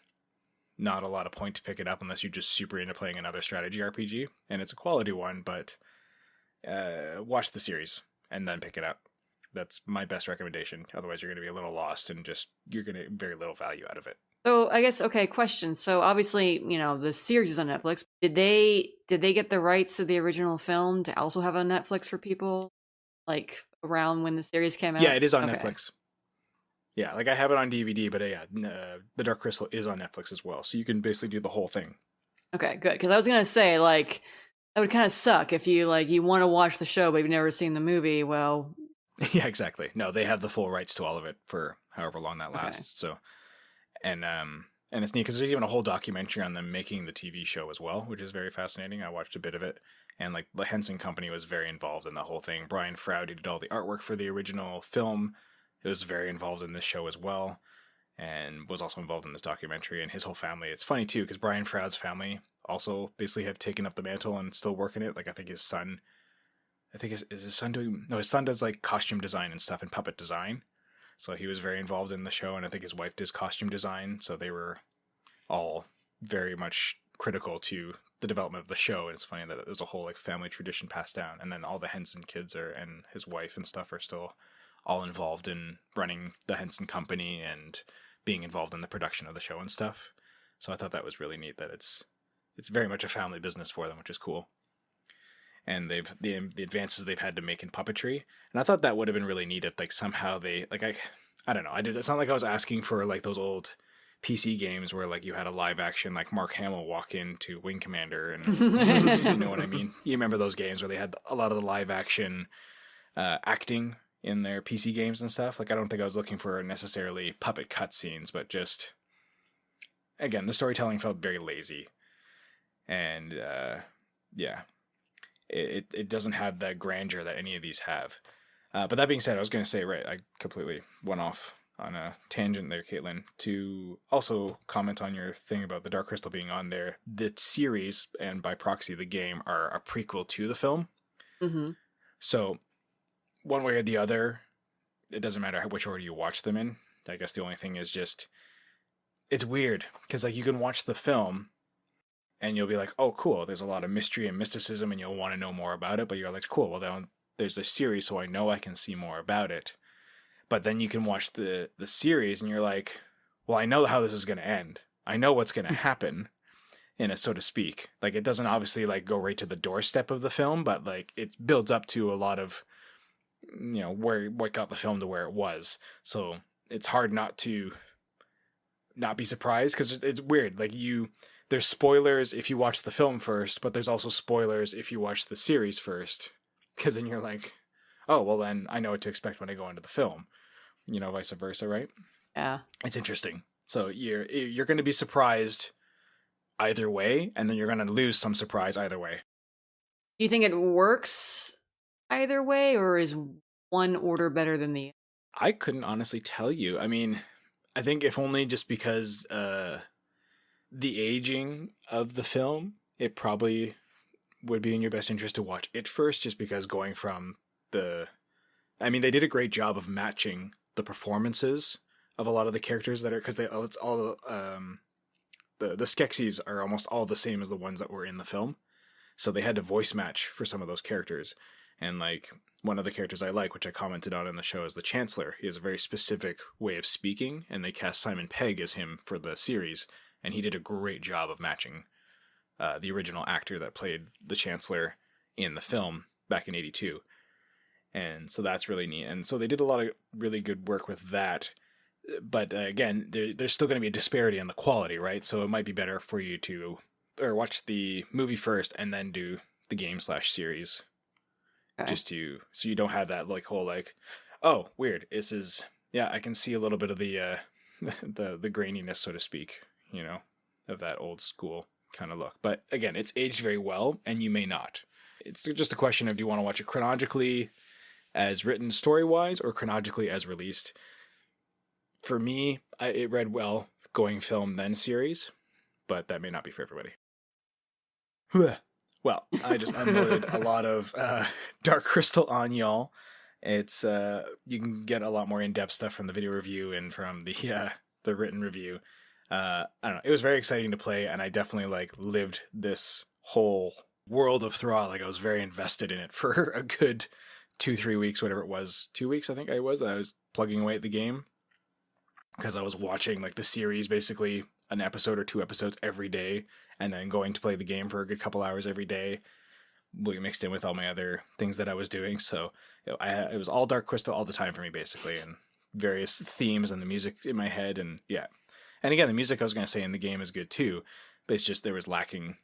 not a lot of point to pick it up unless you're just super into playing another strategy RPG. And it's a quality one, but watch the series and then pick it up. That's my best recommendation. Otherwise, you're going to be a little lost and you're going to get very little value out of it. So I guess, okay, question. So obviously, the series is on Netflix. Did they get the rights to the original film to also have on Netflix for people, like around when the series came out? Yeah, it is on Okay. Netflix. Yeah, like I have it on DVD, but the Dark Crystal is on Netflix as well. So you can basically do the whole thing. Okay, good. Because I was going to say, like, that would kind of suck if you want to watch the show, but you've never seen the movie. Well... Yeah, exactly. No, they have the full rights to all of it for however long that lasts. Okay. So, and it's neat because there's even a whole documentary on them making the TV show as well, which is very fascinating. I watched a bit of it, and like the Henson Company was very involved in the whole thing. Brian Froud did all the artwork for the original film. It was very involved in this show as well, and was also involved in this documentary. And his whole family. It's funny too because Brian Froud's family also basically have taken up the mantle and still working it. Like I think his son. Is his son doing... No, his son does, like, costume design and stuff and puppet design. So he was very involved in the show, and I think his wife does costume design. So they were all very much critical to the development of the show. And it's funny that there's a whole, like, family tradition passed down. And then all the Henson kids and his wife and stuff are still all involved in running the Henson Company and being involved in the production of the show and stuff. So I thought that was really neat that it's very much a family business for them, which is cool. And the advances they've had to make in puppetry, and I thought that would have been really neat if like somehow they like I don't know, it's not like I was asking for like those old PC games where like you had a live action like Mark Hamill walk into Wing Commander and you know what I mean. You remember those games where they had a lot of the live action acting in their PC games and stuff. Like I don't think I was looking for necessarily puppet cutscenes, but just again the storytelling felt very lazy, and yeah. It doesn't have that grandeur that any of these have. But that being said, I was going to say, right, I completely went off on a tangent there, Caitlin, to also comment on your thing about the Dark Crystal being on there. The series, and by proxy the game, are a prequel to the film. Mm-hmm. So, one way or the other, it doesn't matter which order you watch them in. I guess the only thing is just, it's weird, because like you can watch the film, and you'll be like, oh, cool, there's a lot of mystery and mysticism, and you'll want to know more about it. But you're like, cool, well, then there's a series, so I know I can see more about it. But then you can watch the series, and you're like, well, I know how this is going to end. I know what's going to happen, so to speak. Like, it doesn't obviously, like, go right to the doorstep of the film, but, like, it builds up to a lot of, what got the film to where it was. So it's hard not to not be surprised, because it's weird. Like, there's spoilers if you watch the film first, but there's also spoilers if you watch the series first. Because then you're like, oh, well then I know what to expect when I go into the film. Vice versa, right? Yeah. It's interesting. So you're going to be surprised either way, and then you're going to lose some surprise either way. Do you think it works either way, or is one order better than the other? I couldn't honestly tell you. I mean, I think if only just because... the aging of the film, it probably would be in your best interest to watch it first, just because going from they did a great job of matching the performances of a lot of the characters that are, because it's all the Skeksis are almost all the same as the ones that were in the film. So they had to voice match for some of those characters. And like one of the characters I like, which I commented on in the show, is the Chancellor. He has a very specific way of speaking, and they cast Simon Pegg as him for the series, and he did a great job of matching the original actor that played the Chancellor in the film back in '82. And so that's really neat. And so they did a lot of really good work with that. But again, there's still going to be a disparity in the quality, right? So it might be better for you to watch the movie first and then do the game/series. Okay. So you don't have that like whole like, oh, weird. This is, I can see a little bit of the the graininess, so to speak, of that old school kind of look. But again, it's aged very well, and you may not. It's just a question of, do you want to watch it chronologically as written story-wise or chronologically as released? For me, it read well going film then series, but that may not be for everybody. Well, I just unloaded a lot of Dark Crystal on y'all. It's you can get a lot more in-depth stuff from the video review and from the written review. I don't know. It was very exciting to play, and I definitely like lived this whole world of Thrall. Like I was very invested in it for a good 2-3 weeks, whatever it was. 2 weeks, I think I was plugging away at the game because I was watching like the series, basically an episode or 2 episodes every day, and then going to play the game for a good couple hours every day, mixed in with all my other things that I was doing. So it was all Dark Crystal all the time for me, basically, and various themes and the music in my head. And and again, the music I was going to say in the game is good too, but it's just there was lacking.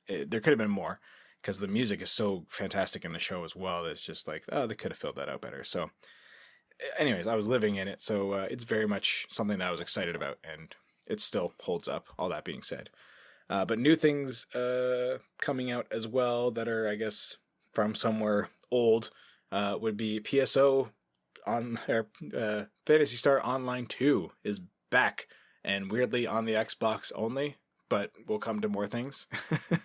There could have been more because the music is so fantastic in the show as well. It's just like, oh, they could have filled that out better. So anyways, I was living in it. So it's very much something that I was excited about, and it still holds up, all that being said. But new things coming out as well that are, I guess, from somewhere old would be PSO on Phantasy Star Online 2 is back, and weirdly on the Xbox only, but we'll come to more things.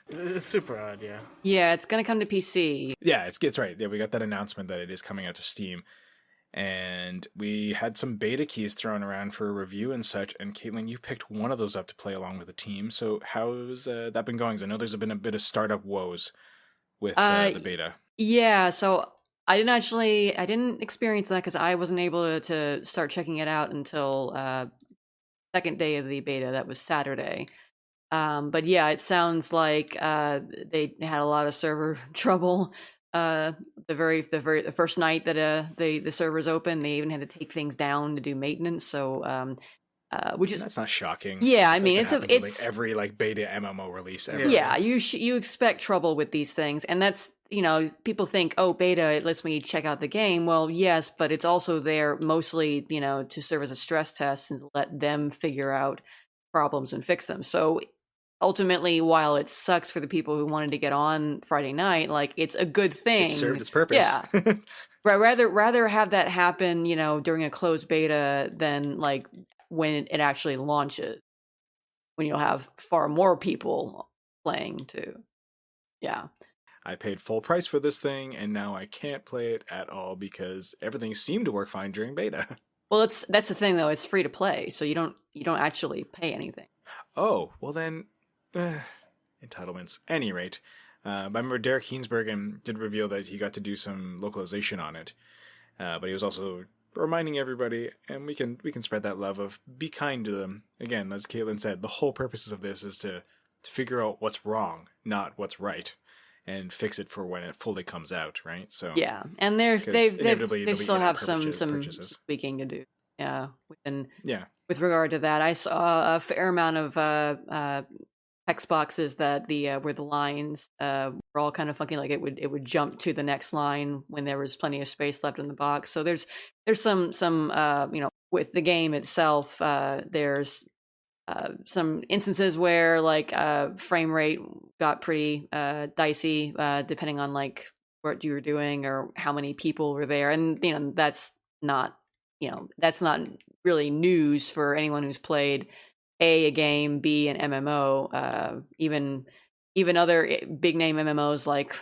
It's super odd, yeah. Yeah, it's going to come to PC. Yeah, it's right. Yeah, we got that announcement that it is coming out to Steam. And we had some beta keys thrown around for a review and such. And Caitlin, you picked one of those up to play along with the team. So how's that been going? 'Cause I know there's been a bit of startup woes with the beta. Yeah, so I didn't experience that because I wasn't able to start checking it out until second day of the beta. That was Saturday. But yeah, it sounds like they had a lot of server trouble. The first night that the servers open, they even had to take things down to do maintenance. So that's not shocking. Yeah, I mean, it's like every like beta MMO release ever. Yeah, you expect trouble with these things, and that's, people think, oh, beta, it lets me check out the game. Well, yes, but it's also there mostly to serve as a stress test and let them figure out problems and fix them. So ultimately, while it sucks for the people who wanted to get on Friday night, like, it's a good thing. It served its purpose. Yeah. rather have that happen, during a closed beta than like when it actually launches, when you'll have far more people playing too. Yeah. I paid full price for this thing, and now I can't play it at all because everything seemed to work fine during beta. Well, that's the thing though. It's free to play, so you don't actually pay anything. Oh, well then. Entitlements. Any rate, I remember Derek Heensbergen did reveal that he got to do some localization on it, but he was also reminding everybody, and we can spread that love of be kind to them. Again, as Caitlin said, the whole purpose of this is to figure out what's wrong, not what's right, and fix it for when it fully comes out, right? So yeah, and they still have some tweaking to do. Yeah, with regard to that, I saw a fair amount of text boxes that where the lines were all kind of funky, like it would jump to the next line when there was plenty of space left in the box. So there's some with the game itself, there's some instances where like frame rate got pretty dicey depending on like what you were doing or how many people were there, and that's not really news for anyone who's played a game, B, an MMO. Even other big name MMOs like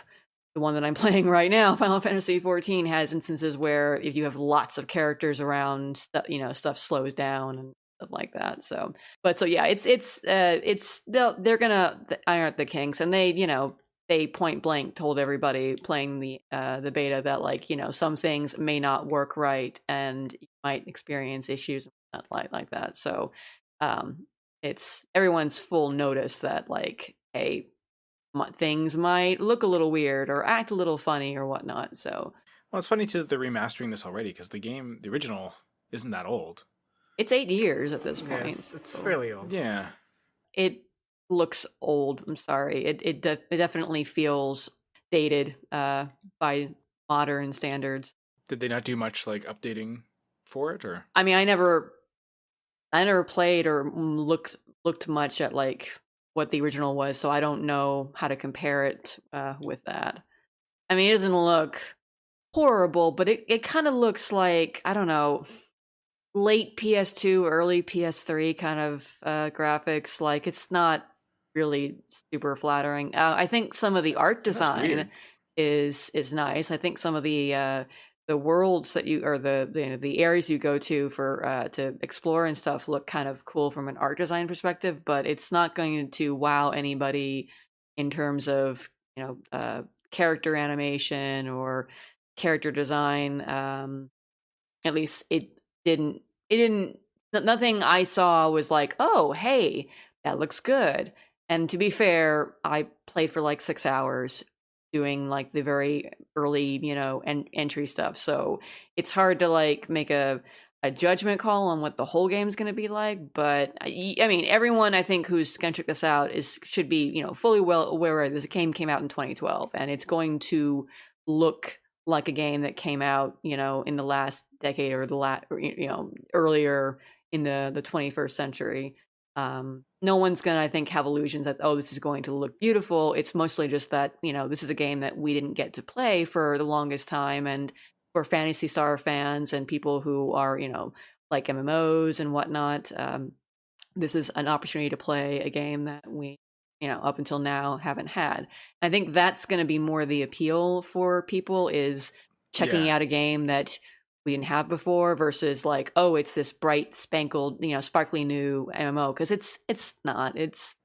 the one that I'm playing right now, Final Fantasy XIV, has instances where if you have lots of characters around, stuff slows down and stuff like that. So, but so yeah, they're gonna iron out the kinks, and they point blank told everybody playing the beta that, like, some things may not work right and you might experience issues like that. So it's everyone's full notice that, like, hey, things might look a little weird or act a little funny or whatnot. So Well, it's funny too that they're remastering this already, because the original isn't that old. it's 8 years at this Yeah, point. it's fairly old. Yeah. It looks old. I'm sorry. It definitely feels dated by modern standards. Did they not do much like updating for it, or? I mean, I never played or looked much at like what the original was, so I don't know how to compare it with that. I mean, it doesn't look horrible, but it kind of looks like, I don't know, late PS2, early PS3 kind of graphics. Like, it's not really super flattering. I think some of the art design is nice. I think some of the worlds that you, or the areas you go to for to explore and stuff look kind of cool from an art design perspective, but it's not going to wow anybody in terms of character animation or character design. At least it didn't. Nothing I saw was like, oh, hey, that looks good. And to be fair, I played for like 6 hours doing like the very early, entry stuff. So it's hard to like make a judgment call on what the whole game's going to be like. But I mean, everyone I think who's going to check this out should be, fully well aware this game came out in 2012, and it's going to look like a game that came out, in the last decade or earlier in the 21st century. No one's gonna, I think, have illusions that, oh, this is going to look beautiful. It's mostly just that, this is a game that we didn't get to play for the longest time, and for Phantasy Star fans and people who are, like MMOs and whatnot, this is an opportunity to play a game that we, up until now haven't had. I think that's going to be more the appeal for people, is checking out a game that we didn't have before versus like, oh, it's this bright, spangled, sparkly new MMO, because it's not. It's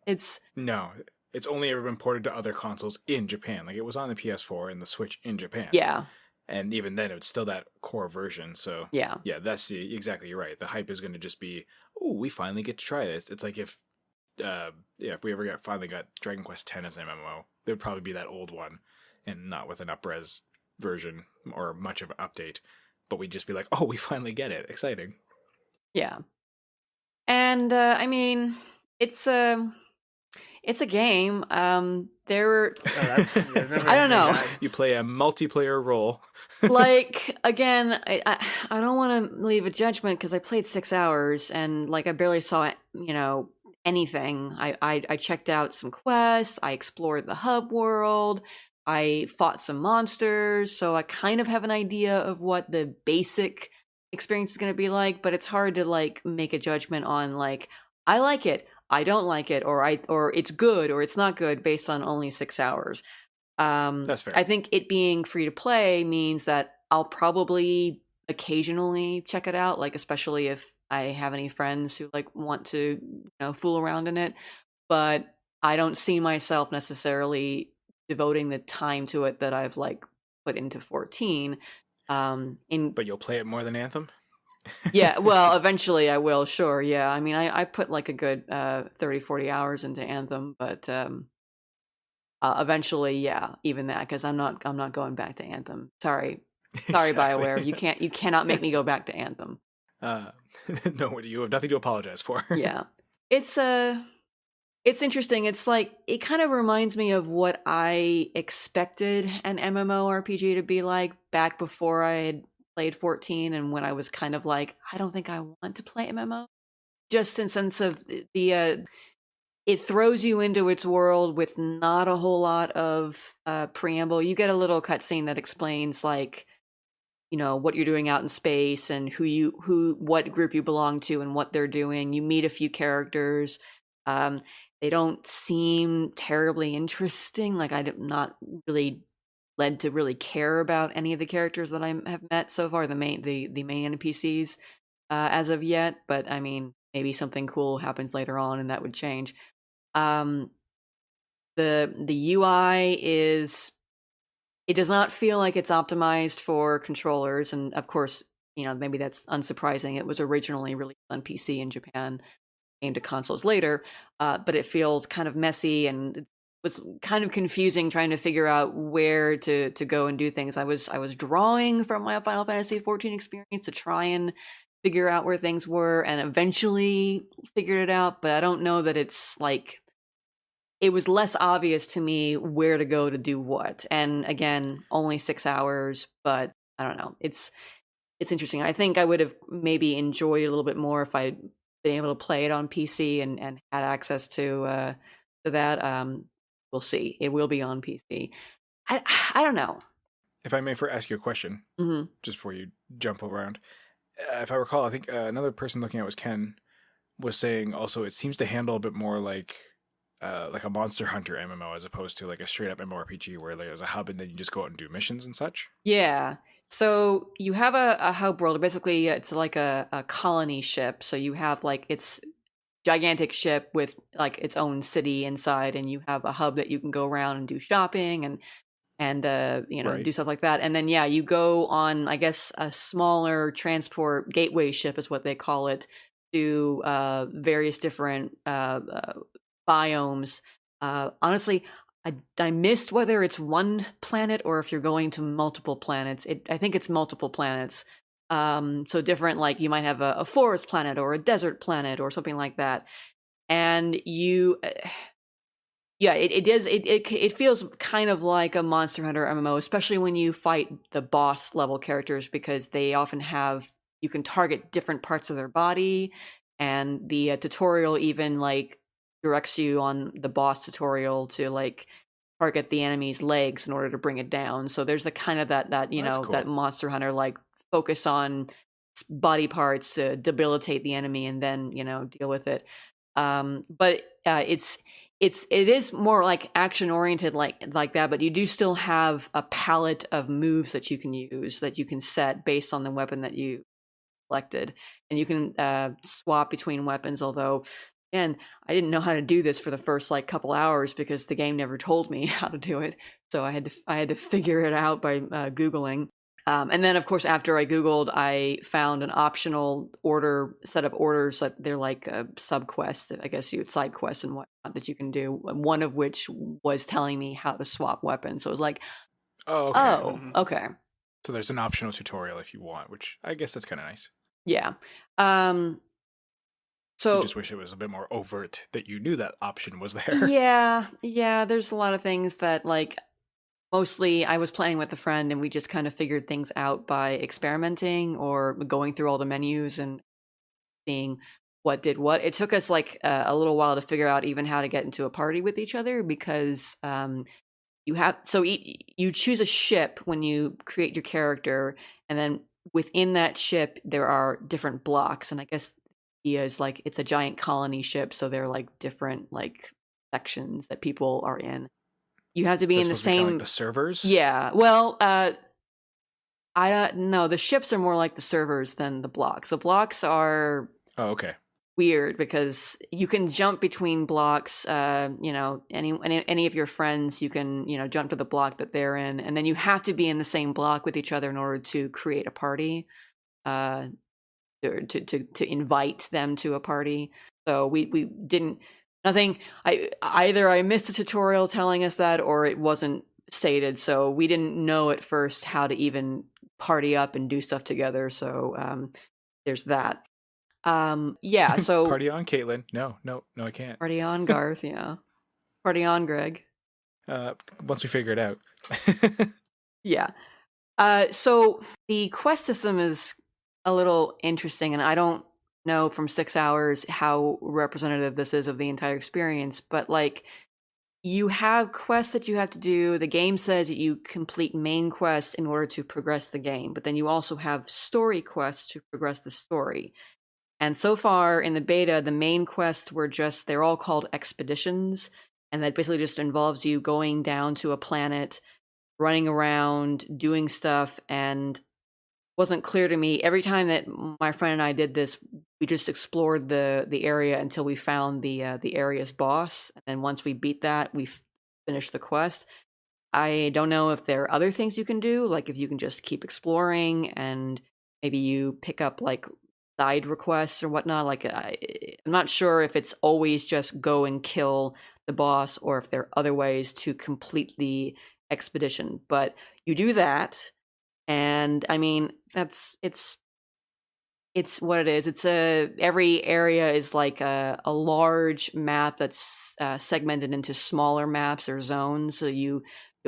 No, it's only ever been ported to other consoles in Japan. Like, it was on the PS4 and the Switch in Japan. Yeah. And even then, it's still that core version. So yeah, that's exactly, you're right. The hype is going to just be, oh, we finally get to try this. It's like if we ever finally got Dragon Quest X as an MMO, it would probably be that old one, and not with an up-res version or much of an update. But we'd just be like, oh, we finally get it. Exciting. Yeah. And I mean, it's a game. There I don't know. You play a multiplayer role. Like, again, I don't want to leave a judgment because I played 6 hours and like I barely saw anything. I checked out some quests. I explored the hub world. I fought some monsters, so I kind of have an idea of what the basic experience is going to be like, but it's hard to like make a judgment on like, I like it, I don't like it, or it's good or it's not good based on only 6 hours. That's fair. I think it being free to play means that I'll probably occasionally check it out, like especially if I have any friends who like want to fool around in it, but I don't see myself necessarily devoting the time to it that I've like put into 14. But you'll play it more than Anthem? Yeah, well, eventually I will, sure. Yeah, I mean, I put like a good 30-40 hours into Anthem, but eventually, yeah, even that, because I'm not going back to Anthem. Sorry, Exactly. BioWare, you cannot make me go back to Anthem. No, you have nothing to apologize for. Yeah, it's interesting. It's like, it kind of reminds me of what I expected an MMORPG to be like back before I had played 14, and when I was kind of like, I don't think I want to play MMO. Just in sense of it throws you into its world with not a whole lot of preamble. You get a little cutscene that explains like, what you're doing out in space and what group you belong to and what they're doing. You meet a few characters. They don't seem terribly interesting. Like, I'm not really led to really care about any of the characters that I have met so far, the main NPCs as of yet. But I mean, maybe something cool happens later on and that would change. The UI it does not feel like it's optimized for controllers, and of course, maybe that's unsurprising. It was originally released on PC in Japan, came to consoles later, but it feels kind of messy and it was kind of confusing trying to figure out where to go and do things. I was drawing from my Final Fantasy XIV experience to try and figure out where things were, and eventually figured it out, but I don't know that it's like, it was less obvious to me where to go to do what. And again, only 6 hours, but I don't know. It's interesting. I think I would have maybe enjoyed it a little bit more if I'd been able to play it on PC and had access to that. We'll see. It will be on PC. I don't know. If I may ask you a question, just before you jump around. If I recall, I think another person looking at it was Ken, was saying also it seems to handle a bit more like a Monster Hunter MMO as opposed to like a straight up MMORPG where there's a hub and then you just go out and do missions and such. Yeah. So you have a hub world. Basically, it's like a colony ship. So you have like its gigantic ship with like its own city inside, and you have a hub that you can go around and do shopping and Right. do stuff like that. And then you go on, I guess, a smaller transport gateway ship is what they call it, to various different biomes. Honestly, I missed whether it's one planet or if you're going to multiple planets. I think it's multiple planets. So different, like you might have a forest planet or a desert planet or something like that. And you, it feels kind of like a Monster Hunter MMO, especially when you fight the boss level characters, because they often you can target different parts of their body, and the tutorial even like directs you on the boss tutorial to like target the enemy's legs in order to bring it down. So there's the kind of that Cool. that Monster Hunter like focus on body parts to debilitate the enemy and then deal with it. But it is more like action oriented like that, but you do still have a palette of moves that you can use, that you can set based on the weapon that you selected, and you can swap between weapons. Although, and I didn't know how to do this for the first like couple hours because the game never told me how to do it, so I had to figure it out by Googling. And then, of course, after I Googled, I found an optional set of orders that they're like a sub-quest, I guess side quests and whatnot that you can do, one of which was telling me how to swap weapons. So it was like, okay. So there's an optional tutorial if you want, which I guess that's kind of nice. Yeah. So I just wish it was a bit more overt that you knew that option was there. Yeah, there's a lot of things that like... Mostly, I was playing with a friend, and we just kind of figured things out by experimenting or going through all the menus and seeing what did what. It took us like a little while to figure out even how to get into a party with each other, because you choose a ship when you create your character, and then within that ship there are different blocks. And I guess the idea is like it's a giant colony ship, so there are like different like sections that people are in. You have to be in the same like the servers. Yeah. Well, I don't know. The ships are more like the servers than the blocks. The blocks are weird because you can jump between blocks. Any of your friends, you can jump to the block that they're in, and then you have to be in the same block with each other in order to create a party. To invite them to a party. So we didn't. Nothing. I missed a tutorial telling us that, or it wasn't stated, so we didn't know at first how to even party up and do stuff together. So there's that. Yeah. So party on, Caitlin. No, I can't. Party on, Garth. Yeah. Party on, Greg. Once we figure it out. Yeah. So the quest system is a little interesting, and I don't know from 6 hours how representative this is of the entire experience, but like you have quests that you have to do. The game says that you complete main quests in order to progress the game, but then you also have story quests to progress the story. And so far in the beta, the main quests they're all called expeditions, and that basically just involves you going down to a planet, running around, doing stuff, and wasn't clear to me. Every time that my friend and I did this, we just explored the area until we found the area's boss, and then once we beat that, we finished the quest. I don't know if there are other things you can do, like if you can just keep exploring and maybe you pick up like side requests or whatnot. Like I'm not sure if it's always just go and kill the boss or if there are other ways to complete the expedition. But you do that, and I mean it's what it is. It's every area is like a large map that's segmented into smaller maps or zones. So you'll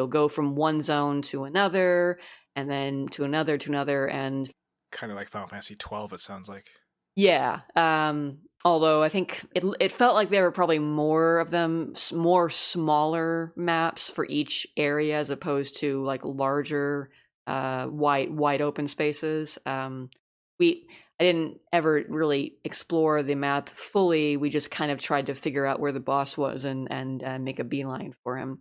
go from one zone to another, and then to another, and Kind of like Final Fantasy 12, it sounds like. yeah. Although I think it felt like there were probably more of them, more smaller maps for each area as opposed to like larger, wide open spaces. I didn't ever really explore the map fully. We just kind of tried to figure out where the boss was and make a beeline for him.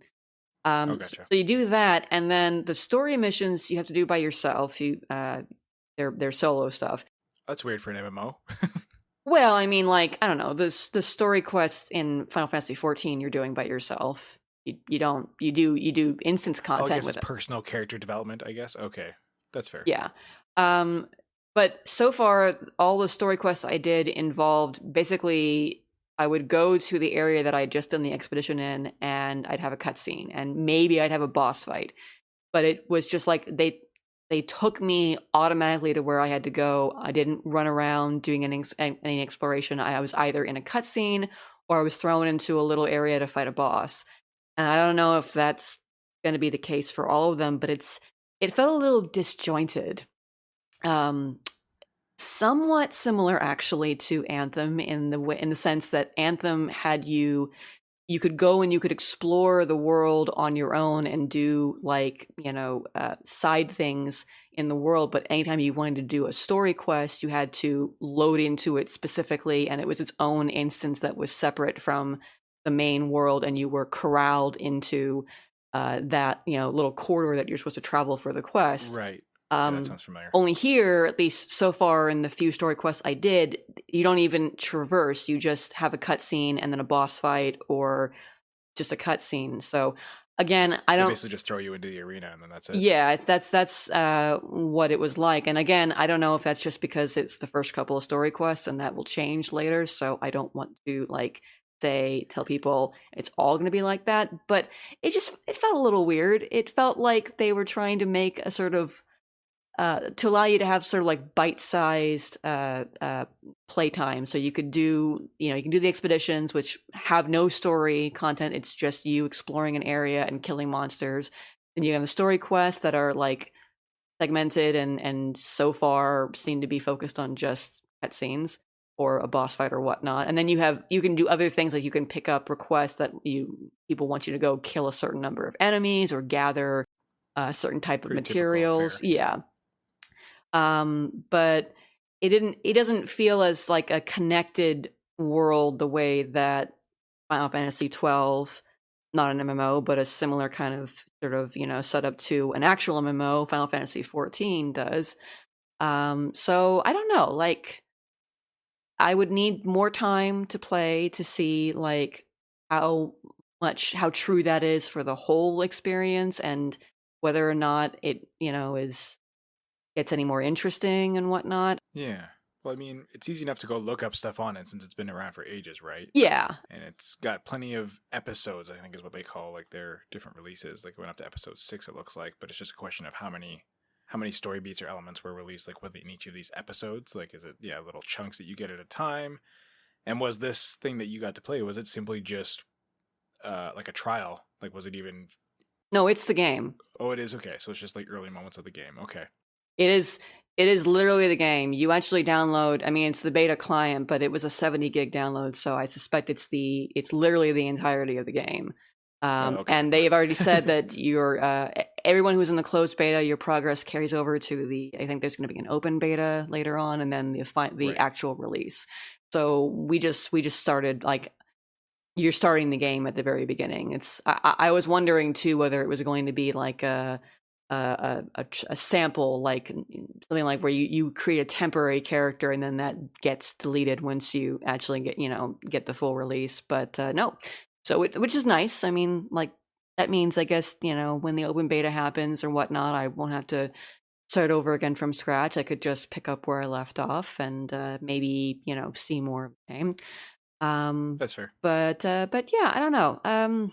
Gotcha. So you do that, and then the story missions you have to do by yourself. They're solo stuff. That's weird for an MMO. Well, I mean, like, I don't know, the story quests in Final Fantasy 14 you're doing by yourself. You do instance content I guess with it's it. personal character development, I guess. Okay, that's fair. Yeah. But so far, all the story quests I did involved basically I would go to the area that I had just done the expedition in, and I'd have a cutscene, and maybe I'd have a boss fight. But it was just like they took me automatically to where I had to go. I didn't run around doing any exploration. I was either in a cutscene or I was thrown into a little area to fight a boss. And I don't know if that's going to be the case for all of them, but it felt a little disjointed. Somewhat similar actually to Anthem in the sense that Anthem had you could go and you could explore the world on your own and do like, side things in the world. But anytime you wanted to do a story quest, you had to load into it specifically. And it was its own instance that was separate from the main world. And you were corralled into that, little corridor that you're supposed to travel for the quest. Right. Yeah, that sounds familiar. Only here, at least so far in the few story quests I did, you don't even traverse. You just have a cutscene and then a boss fight or just a cutscene. So again, I don't basically just throw you into the arena and then that's it. Yeah, that's what it was like. And again, I don't know if that's just because it's the first couple of story quests and that will change later. So I don't want to tell people it's all going to be like that. But it felt a little weird. It felt like they were trying to make a sort of to allow you to have sort of like bite-sized playtime. So you could do, you can do the expeditions, which have no story content. It's just you exploring an area and killing monsters. Then you have the story quests that are like segmented and so far seem to be focused on just cutscenes or a boss fight or whatnot. And then you can do other things, like you can pick up requests that people want you to go kill a certain number of enemies or gather a certain type of materials. Yeah. But it doesn't feel as like a connected world the way that Final Fantasy 12, not an MMO, but a similar kind of sort of, setup to an actual MMO, Final Fantasy 14 does. So I don't know, like I would need more time to play to see like how true that is for the whole experience and whether or not it, gets any more interesting and whatnot. Yeah. Well, I mean, it's easy enough to go look up stuff on it since it's been around for ages, right? Yeah. And it's got plenty of episodes, I think is what they call like their different releases. Like it went up to episode 6, it looks like, but it's just a question of how many story beats or elements were released like within each of these episodes. Like is it little chunks that you get at a time? And was this thing that you got to play, was it simply just like a trial? Like was it even No, it's the game. Oh, it is. Okay. So it's just like early moments of the game. Okay. It is literally the game. You actually download, I mean, it's the beta client, but it was a 70 gig download, so I suspect it's literally the entirety of the game. Okay. And they've already said that everyone who's in the closed beta, your progress carries over to I think there's going to be an open beta later on, and then the Right. actual release. So we just started, like, you're starting the game at the very beginning. I was wondering too whether it was going to be like a a sample, like something like where you create a temporary character and then that gets deleted once you actually get the full release. But no, so which is nice. I mean, like that means I guess when the open beta happens or whatnot, I won't have to start over again from scratch. I could just pick up where I left off and maybe see more of the game. That's fair. But yeah, I don't know.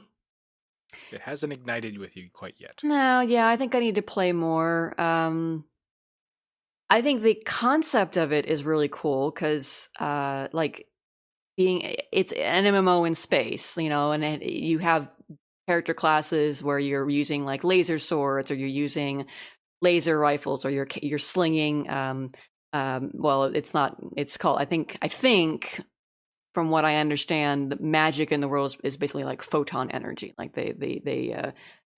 It hasn't ignited with you quite yet. No, yeah, I think I need to play more. I think the concept of it is really cool because, like, it's an MMO in space, and you have character classes where you're using like laser swords, or you're using laser rifles, or you're slinging. Well, it's not. It's called. I think. From what I understand, the magic in the world is basically like photon energy. Like they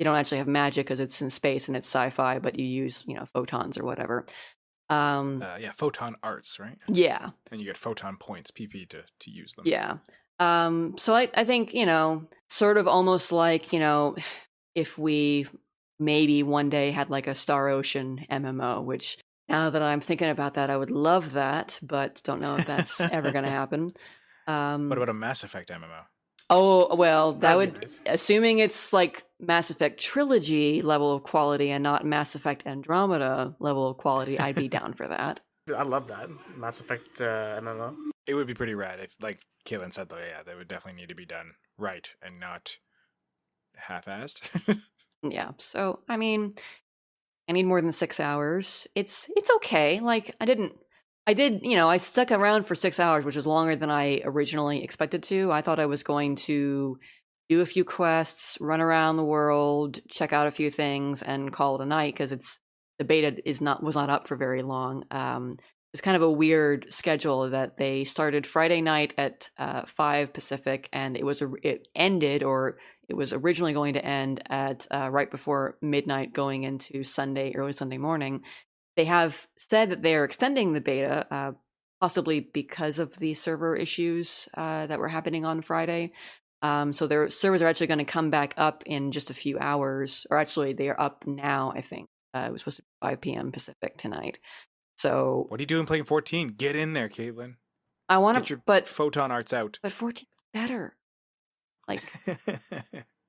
don't actually have magic because it's in space and it's sci-fi, but you use photons or whatever. Yeah, photon arts, right? Yeah, and you get photon points, PP, to use them. Yeah. So I think sort of almost like if we maybe one day had like a Star Ocean MMO, which now that I'm thinking about that, I would love that, but don't know if that's ever going to happen. What about a Mass Effect MMO? Oh, well, that That'd be would, nice. assuming it's like Mass Effect Trilogy level of quality and not Mass Effect Andromeda level of quality, I'd be down for that. I love that Mass Effect MMO. It would be pretty rad if, like Caitlin said, though, yeah, that would definitely need to be done right and not half-assed. Yeah, so, I mean, I need more than 6 hours. It's okay. Like, I stuck around for 6 hours, which was longer than I originally expected to. I thought I was going to do a few quests, run around the world, check out a few things, and call it a night because the beta was not up for very long. It's kind of a weird schedule that they started Friday night at 5 Pacific, and it ended, or it was originally going to end at right before midnight, going into early Sunday morning. They have said that they are extending the beta, possibly because of the server issues that were happening on Friday. So their servers are actually going to come back up in just a few hours, or actually they are up now, I think. It was supposed to be 5 p.m. Pacific tonight. So what are you doing playing 14? Get in there, Caitlin. I want to, but photon arts out. But 14 is better. Like,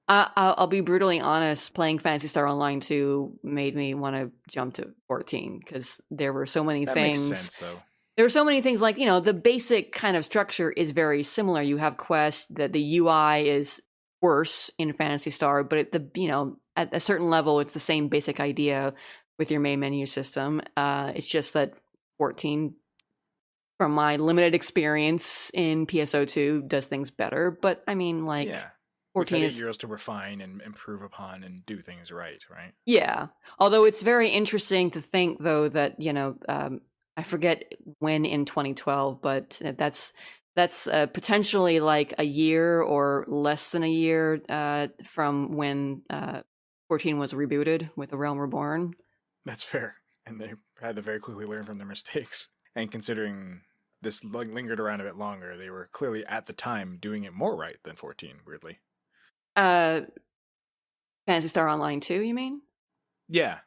I'll be brutally honest. Playing Phantasy Star Online 2 made me want to jump to 14 because there were so many things. Makes sense, though. There were so many things, like the basic kind of structure is very similar. You have quests that the UI is worse in Phantasy Star, but at a certain level, it's the same basic idea with your main menu system. It's just that 14, from my limited experience in PSO2, does things better. But I mean, like, yeah. 14 is 8 years to refine and improve upon and do things right? Yeah. Although it's very interesting to think, though, that I forget when in 2012, but that's potentially like a year or less than a year from when 14 was rebooted with The Realm Reborn. That's fair. And they had to very quickly learn from their mistakes. And considering this lingered around a bit longer, they were clearly at the time doing it more right than 14, weirdly. Phantasy Star Online 2, you mean? Yeah.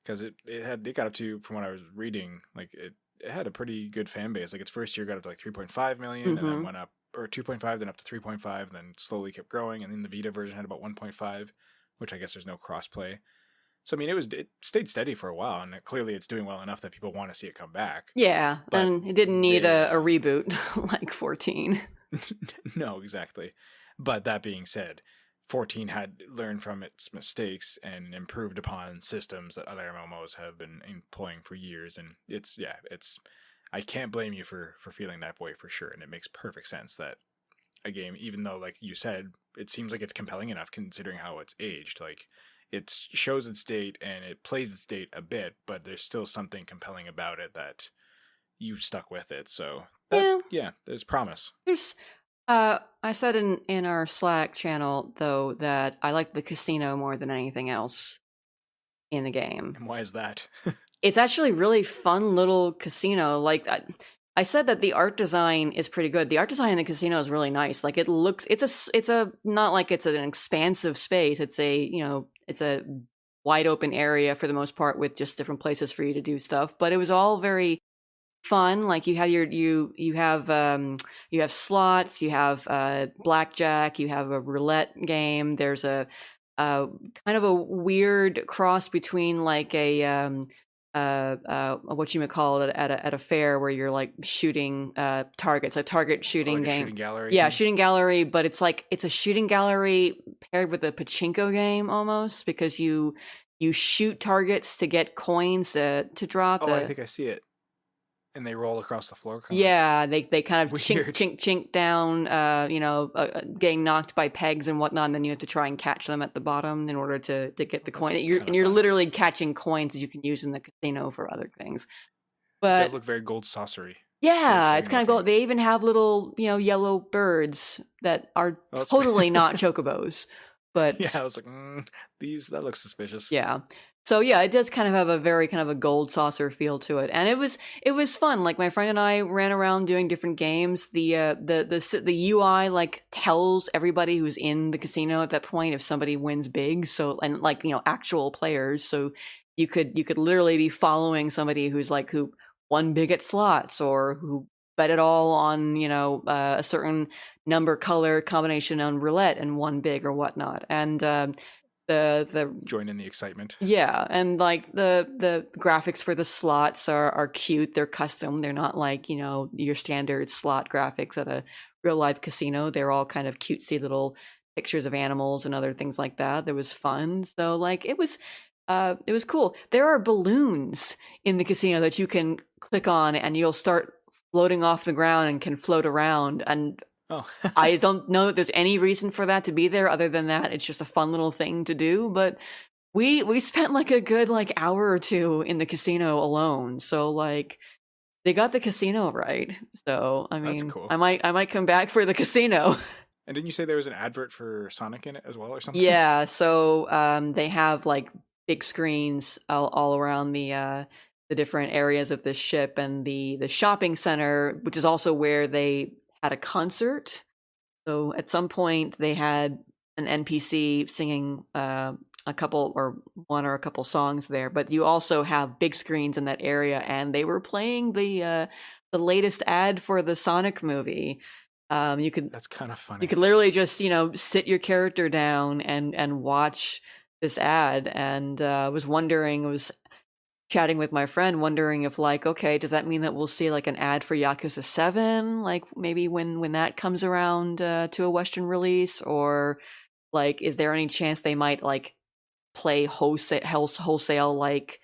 Because it got up to, from what I was reading, like it had a pretty good fan base. Like its first year got up to like 3.5 million, and then went up, or 2.5, then up to 3.5, then slowly kept growing. And then the Vita version had about 1.5, which I guess there's no crossplay. So I mean, it stayed steady for a while, and clearly it's doing well enough that people want to see it come back. Yeah, but and it didn't need a reboot like 14. No, exactly. But that being said, 14 had learned from its mistakes and improved upon systems that other MMOs have been employing for years. And I can't blame you for feeling that way for sure. And it makes perfect sense that a game, even though, like you said, it seems like it's compelling enough considering how it's aged. Like, it shows its date and it plays its date a bit, but there's still something compelling about it that you stuck with it. So yeah, there's promise. I said in our Slack channel, though, that I like the casino more than anything else in the game. And why is that? It's actually really fun little casino. Like, I said that the art design is pretty good. The art design in the casino is really nice. Like, it looks, it's a not like it's an expansive space. It's a wide open area for the most part with just different places for you to do stuff. But it was all very fun. Like you have you have slots, you have blackjack, you have a roulette game. There's a kind of a weird cross between like a what you might call it at a fair where you're like shooting targets, a target shooting like game. A shooting gallery. Yeah, thing? shooting gallery, but it's like it's a shooting gallery paired with a pachinko game almost, because you shoot targets to get coins to drop. Oh, I think I see it. And they roll across the floor. Yeah, they kind of chink, Weird. chink, chink down, getting knocked by pegs and whatnot, and then you have to try and catch them at the bottom in order to get the coin. You're literally catching coins that you can use in the casino for other things. But it does look very gold saucery. Yeah, it's kind of gold. They even have little, yellow birds that are totally not chocobos. But yeah, I was like, that looks suspicious. Yeah. So yeah, it does kind of have a very kind of a gold saucer feel to it, and it was fun. Like my friend and I ran around doing different games. The UI like tells everybody who's in the casino at that point if somebody wins big. So and like actual players. So you could literally be following somebody who won big at slots or who bet it all on a certain number color combination on roulette and won big or whatnot. And the join in the excitement. Yeah, and like the graphics for the slots are cute. They're custom. They're not like your standard slot graphics at a real life casino. They're all kind of cutesy little pictures of animals and other things like that. That was fun. So like it was cool. There are balloons in the casino that you can click on and you'll start floating off the ground and can float around. And oh. I don't know that there's any reason for that to be there other than that it's just a fun little thing to do. But we spent like a good hour or two in the casino alone. So like they got the casino right. So I mean, that's cool. I might come back for the casino. And didn't you say there was an advert for Sonic in it as well or something? Yeah. So they have like big screens all around the different areas of this ship, and the shopping center, which is also where they had a concert. So at some point they had an NPC singing a couple or one or a couple songs there, but you also have big screens in that area, and they were playing the latest ad for the Sonic movie. That's kind of funny. You could literally just sit your character down and watch this ad. And I was chatting with my friend, wondering if okay, does that mean that we'll see like an ad for Yakuza 7, like maybe when that comes around to a Western release, or like is there any chance they might like play wholesale like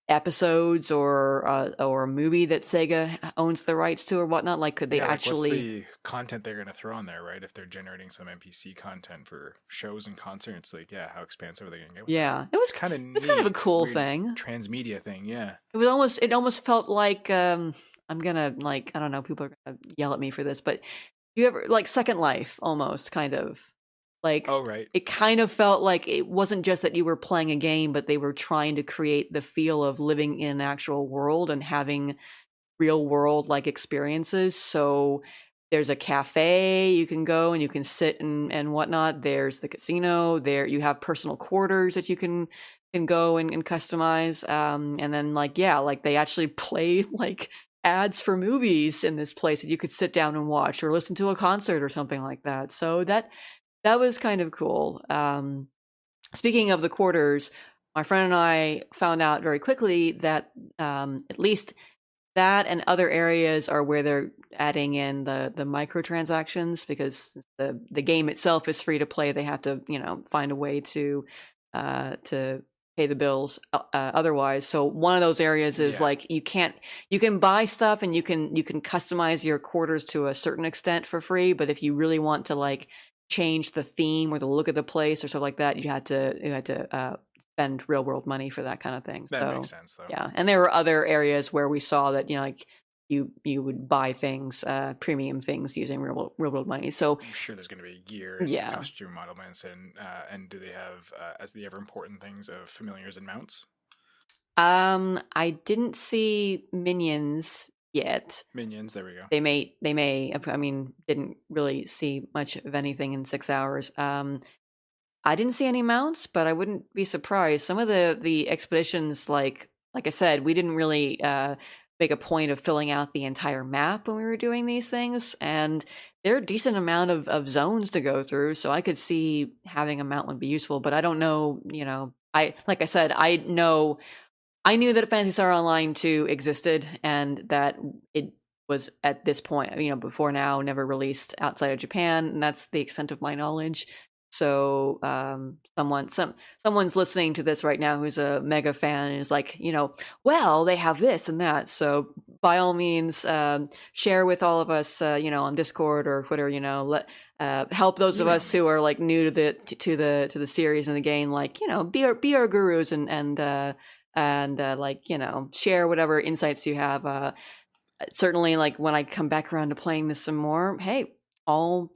episodes or a movie that Sega owns the rights to or whatnot? Like could they actually what's the content they're going to throw on there, right? If they're generating some NPC content for shows and concerts, like how expansive are they going to get with that? It was kind of a cool thing, transmedia thing. it almost felt like I'm gonna I don't know, people are gonna yell at me for this, but you ever like Second Life almost kind of like, oh right, it kind of felt like it wasn't just that you were playing a game, but they were trying to create the feel of living in an actual world and having real world like experiences. So there's a cafe you can go and you can sit and whatnot. There's the casino. There you have personal quarters that you can go and customize. And then they actually play like ads for movies in this place that you could sit down and watch or listen to a concert or something like that. So that was kind of cool. Speaking of the quarters, my friend and I found out very quickly that at least that and other areas are where they're adding in the microtransactions, because the game itself is free to play. They have to find a way to pay the bills otherwise. So one of those areas is you can buy stuff and you can customize your quarters to a certain extent for free, but if you really want to change the theme or the look of the place or stuff like that, you had to spend real world money for that kind of thing. That makes sense though. Yeah, and there were other areas where we saw that you would buy things, premium things using real world money. So I'm sure there's going to be gear and costume modelments, and do they have as the ever important things of familiars and mounts? I didn't see minions yet. Minions, there we go. They may. I mean, didn't really see much of anything in 6 hours. I didn't see any mounts, but I wouldn't be surprised. Some of the expeditions, like I said, we didn't really make a point of filling out the entire map when we were doing these things, and there are a decent amount of zones to go through, so I could see having a mount would be useful, but I don't know, like I said, I knew that Phantasy Star Online 2 existed and that it was at this point, before now, never released outside of Japan, and that's the extent of my knowledge. So someone's listening to this right now who's a mega fan and is like, well, they have this and that. So by all means, share with all of us, on Discord or Twitter. Let help those of us who are like new to the series and the game, like be our gurus and share whatever insights you have. Certainly, like when I come back around to playing this some more, hey, all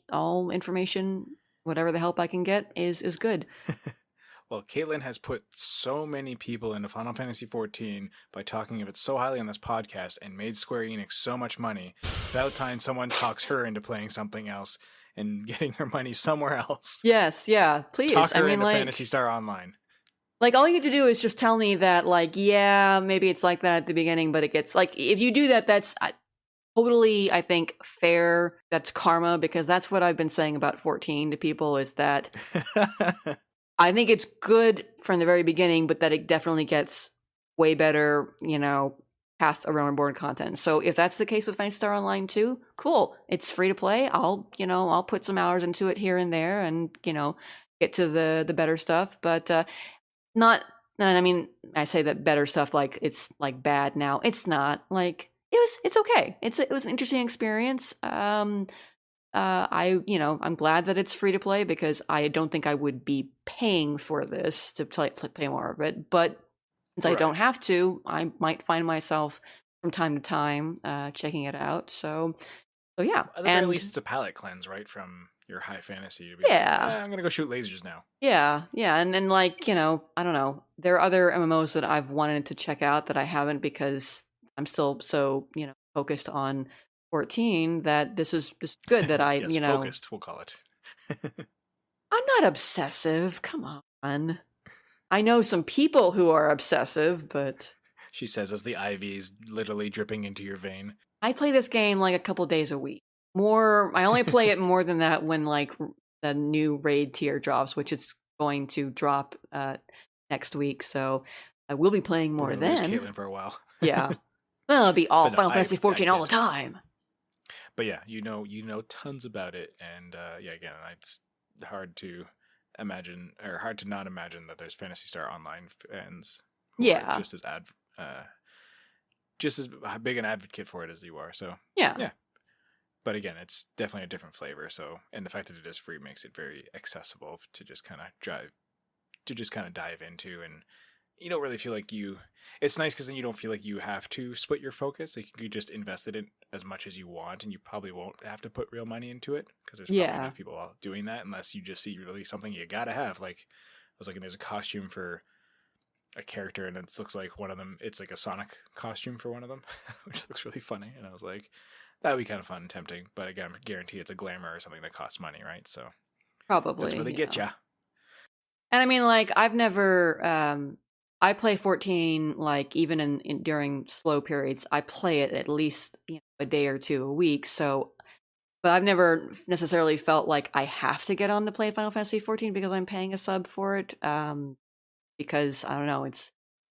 information, whatever the help I can get is good. Well, Caitlin has put so many people into Final Fantasy XIV by talking of it so highly on this podcast and made Square Enix so much money. About time someone talks her into playing something else and getting her money somewhere else. Yes, yeah, please. Talk her into Phantasy Star Online. Like, all you have to do is just tell me that, like, yeah, maybe it's like that at the beginning, but it gets, like, if you do that, that's totally, I think, fair. That's karma, because that's what I've been saying about 14 to people, is that I think it's good from the very beginning, but that it definitely gets way better, past a Realm Reborn content. So if that's the case with Phantasy Star Online 2, cool. It's free to play. I'll put some hours into it here and there and, get to the better stuff, but not, and I mean, I say that better stuff like it's like bad now. It's not. Like, it's okay. It was an interesting experience. I'm glad that it's free to play, because I don't think I would be paying for this to play more of it. But since I don't have to, I might find myself from time to time checking it out. So yeah. At the very least, it's a palate cleanse, right? From your high fantasy. To be I'm gonna go shoot lasers now. Yeah, and like, I don't know. There are other MMOs that I've wanted to check out that I haven't, because I'm still so, focused on 14, that this is good that I, yes, focused, we'll call it. I'm not obsessive. Come on. I know some people who are obsessive, but she says as the IV is literally dripping into your vein. I play this game like a couple days a week. I only play it more than that when like the new raid tier drops, which is going to drop next week. So I will be playing more then. Lose Caitlin for a while. Yeah. Well, it'll be all Final Fantasy 14 all the time. But yeah, you know tons about it, and again, it's hard to imagine, or hard to not imagine, that there's Phantasy Star Online fans who are just as big an advocate for it as you are. So yeah. But again, it's definitely a different flavor. So, and the fact that it is free makes it very accessible to just kind of dive into, and you don't really feel like it's nice because then you don't feel like you have to split your focus. Like, you could just invest it in as much as you want, and you probably won't have to put real money into it, because there's probably enough people out doing that, unless you just see really something you gotta have. Like, I was like, there's a costume for a character, and it looks like one of them, it's like a Sonic costume for one of them, which looks really funny, and I was like, that would be kind of fun and tempting, but again, I guarantee it's a glamour or something that costs money, right? So probably that's where they get ya. And I mean, like, I've never I play 14, like, even in during slow periods, I play it at least a day or two a week. So, but I've never necessarily felt like I have to get on to play Final Fantasy 14 because I'm paying a sub for it. Because I don't know,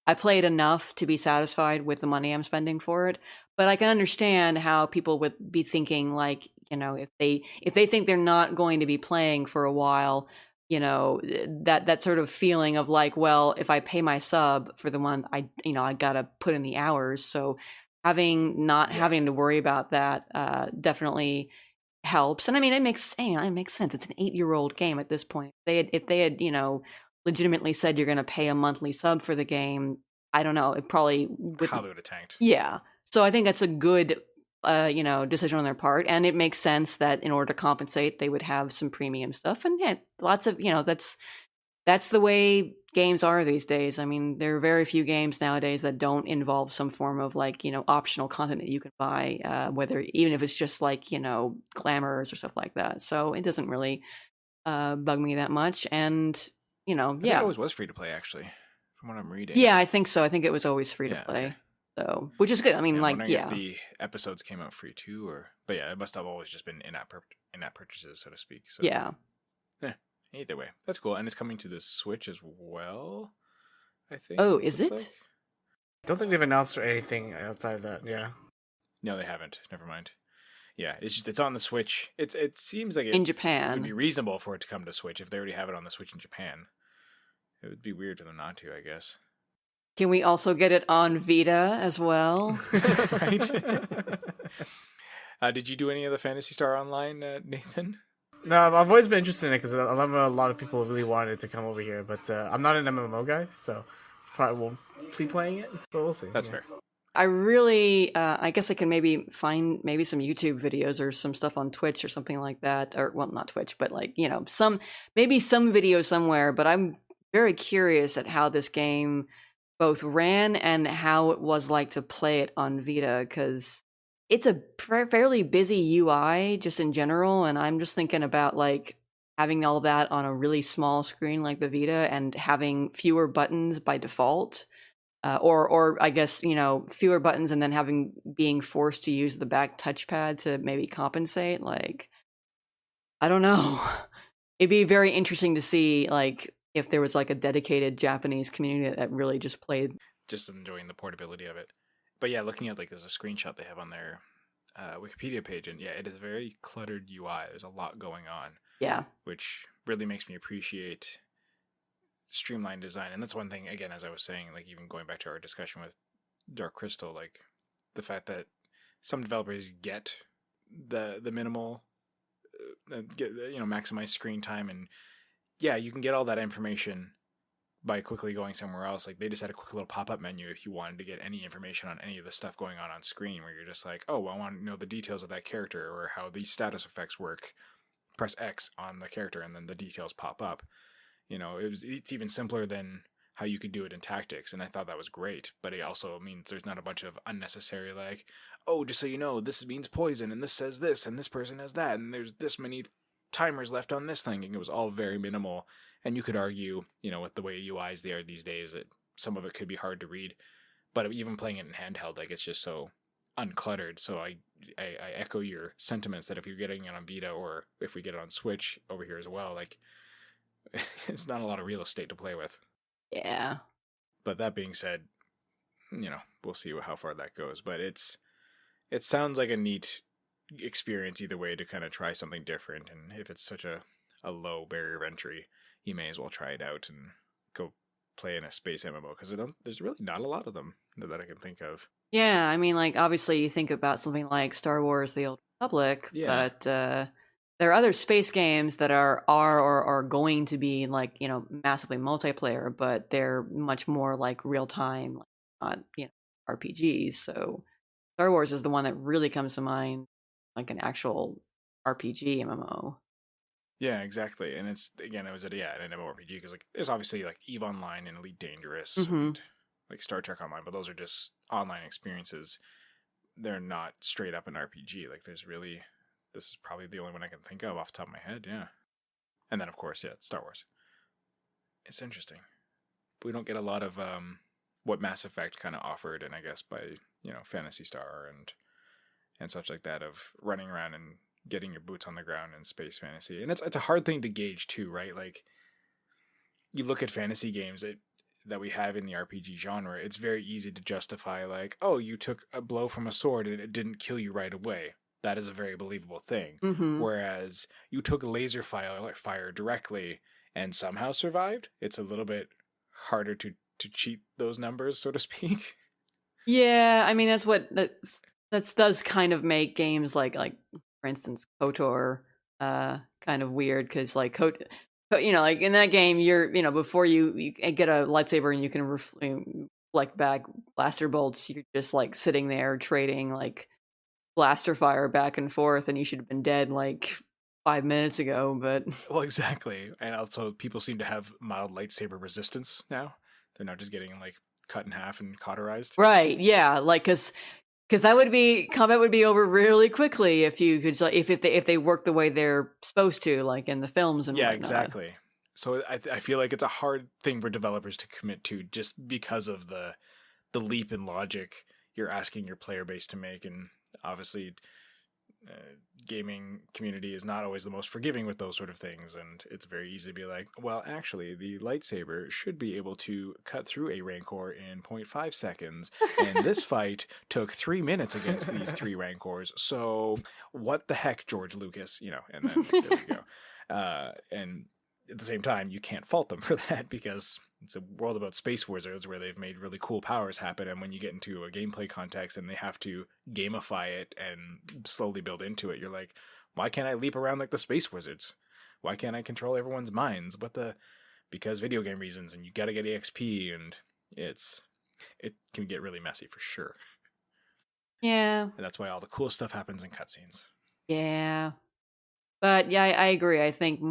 I played enough to be satisfied with the money I'm spending for it. But I can understand how people would be thinking, like, if they think they're not going to be playing for a while, that sort of feeling of like, well, if I pay my sub for the month, I gotta put in the hours. So having to worry about that definitely helps. And I mean, it makes sense. It's an 8-year-old game at this point. If they had legitimately said you're going to pay a monthly sub for the game, I don't know, it probably would have tanked. Yeah. So I think that's a good decision on their part, and it makes sense that in order to compensate, they would have some premium stuff. And yeah, lots of that's the way games are these days. I mean, there are very few games nowadays that don't involve some form of like optional content that you can buy, whether even if it's just like glamours or stuff like that. So it doesn't really bug me that much. And, I think it yeah. always was free to play, actually, from what I'm reading. Yeah, I think so. I think it was always free to Yeah, play. okay. So, which is good. I mean, I'm like, wondering yeah. if the episodes came out free too, but yeah, it must have always just been in-app purchases, so to speak. So Yeah. either way, that's cool, and it's coming to the Switch as well. I think. Oh, is looks it? like. I don't think they've announced anything outside of that. Yeah. No, they haven't. Never mind. Yeah, it's on the Switch. It seems like it In would be Japan. reasonable for it to come to Switch if they already have it on the Switch in Japan. It would be weird for them not to, I guess. Can we also get it on Vita as well? Right. Did you do any of the Phantasy Star Online, Nathan? No, I've always been interested in it because I remember a lot of people really wanted to come over here, but I'm not an MMO guy, so probably won't be playing it. But we'll see. That's fair. I really, I guess I can maybe find some YouTube videos or some stuff on Twitch or something like that. Or, well, not Twitch, but like, some video somewhere. But I'm very curious at how this game both ran and how it was like to play it on Vita, because it's a fairly busy UI just in general. And I'm just thinking about like having all that on a really small screen like the Vita and having fewer buttons by default. Or I guess, fewer buttons and then being forced to use the back touchpad to maybe compensate. Like, I don't know. It'd be very interesting to see, like, if there was like a dedicated Japanese community that really just played. Just enjoying the portability of it. But yeah, looking at, like, there's a screenshot they have on their Wikipedia page, and yeah, it is a very cluttered UI. There's a lot going on. Yeah. Which really makes me appreciate streamlined design. And that's one thing, again, as I was saying, like, even going back to our discussion with Dark Crystal, like, the fact that some developers get the minimal maximize screen time, and yeah, you can get all that information by quickly going somewhere else. Like, they just had a quick little pop-up menu if you wanted to get any information on any of the stuff going on screen, where you're just like, oh, I want to know the details of that character or how these status effects work. Press X on the character and then the details pop up. It's even simpler than how you could do it in Tactics, and I thought that was great. But it also means there's not a bunch of unnecessary, like, oh, just so you know, this means poison, and this says this, and this person has that, and there's this many timers left on this thing, and it was all very minimal. And you could argue, with the way UIs they are these days, that some of it could be hard to read. But even playing it in handheld, like, it's just so uncluttered. So I echo your sentiments that if you're getting it on Vita, or if we get it on Switch over here as well, like, it's not a lot of real estate to play with. Yeah. But that being said, we'll see how far that goes. But it sounds like a neat experience either way to kind of try something different. And if it's such a low barrier of entry, you may as well try it out and go play in a space MMO, because there's really not a lot of them that I can think of. Yeah, I mean, like, obviously you think about something like Star Wars: The Old Republic, Yeah. but there are other space games that are going to be like, massively multiplayer, but they're much more like real time, not, RPGs. So Star Wars is the one that really comes to mind, like an actual RPG MMO. Yeah, exactly. And it's, again, it was an MMORPG, because like there's obviously like EVE Online and Elite Dangerous and like Star Trek Online, but those are just online experiences. They're not straight up an RPG. Like, this is probably the only one I can think of off the top of my head, yeah. And then, of course, yeah, Star Wars. It's interesting. But we don't get a lot of what Mass Effect kind of offered, and I guess by, Phantasy Star and such like that, of running around and getting your boots on the ground in space fantasy. And it's a hard thing to gauge, too, right? Like, you look at fantasy games that we have in the RPG genre, it's very easy to justify, like, oh, you took a blow from a sword and it didn't kill you right away. That is a very believable thing. Mm-hmm. Whereas you took laser fire directly and somehow survived, it's a little bit harder to cheat those numbers, so to speak. Yeah, I mean, that does kind of make games like for instance KOTOR kind of weird, because like like in that game, you're before you get a lightsaber and you can reflect back blaster bolts, you're just like sitting there trading like blaster fire back and forth, and you should have been dead like 5 minutes ago. But well, exactly. And also, people seem to have mild lightsaber resistance now. They're not just getting like cut in half and cauterized. Right, yeah, like, because Because combat would be over really quickly if you could, like, if they work the way they're supposed to, like in the films and Yeah, whatnot. exactly. So I feel like it's a hard thing for developers to commit to just because of the leap in logic you're asking your player base to make, and obviously gaming community is not always the most forgiving with those sort of things, and it's very easy to be like, well, actually the lightsaber should be able to cut through a rancor in 0.5 seconds, and this fight took 3 minutes against these 3 rancors, so what the heck, George Lucas, and then there we go. And at the same time, you can't fault them for that, because it's a world about space wizards where they've made really cool powers happen, and when you get into a gameplay context and they have to gamify it and slowly build into it, you're like, why can't I leap around like the space wizards? Why can't I control everyone's minds? Because video game reasons, and you gotta get EXP, and it can get really messy for sure. Yeah. And that's why all the cool stuff happens in cutscenes. Yeah. But yeah, I agree. I think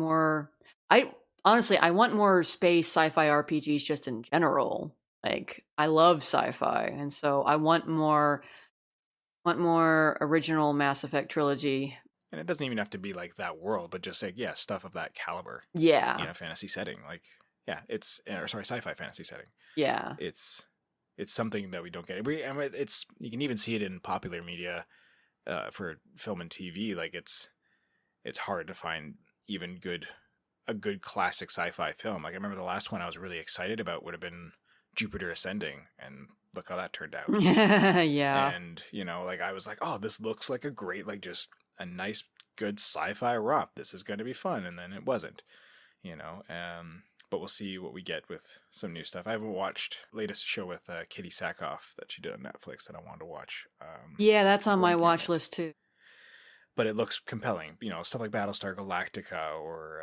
honestly, I want more space sci-fi RPGs just in general. Like, I love sci-fi, and so I want more original Mass Effect trilogy. And it doesn't even have to be like that world, but just like, yeah, stuff of that caliber. Yeah. In a fantasy setting. Like, yeah, sci-fi fantasy setting. Yeah. It's something that we don't get. You can even see it in popular media for film and TV. Like, it's hard to find even a good classic sci-fi film. Like, I remember the last one I was really excited about would have been Jupiter Ascending, and look how that turned out. Yeah. And, like, I was like, oh, this looks like a great, like, just a nice, good sci-fi romp. This is going to be fun. And then it wasn't, but we'll see what we get with some new stuff. I haven't watched latest show with Katie Sackhoff that she did on Netflix that I wanted to watch. Yeah, that's on my watch list too. But it looks compelling. Stuff like Battlestar Galactica or,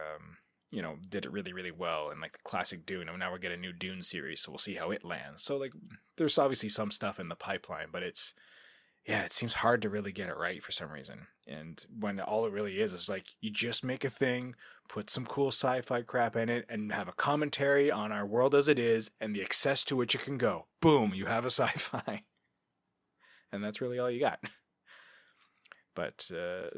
did it really, really well. And like the classic Dune. And now we're getting a new Dune series, so we'll see how it lands. So like, there's obviously some stuff in the pipeline, but it seems hard to really get it right for some reason. And when all it really is like, you just make a thing, put some cool sci-fi crap in it, and have a commentary on our world as it is, and the excess to which it can go. Boom, you have a sci-fi. And that's really all you got. But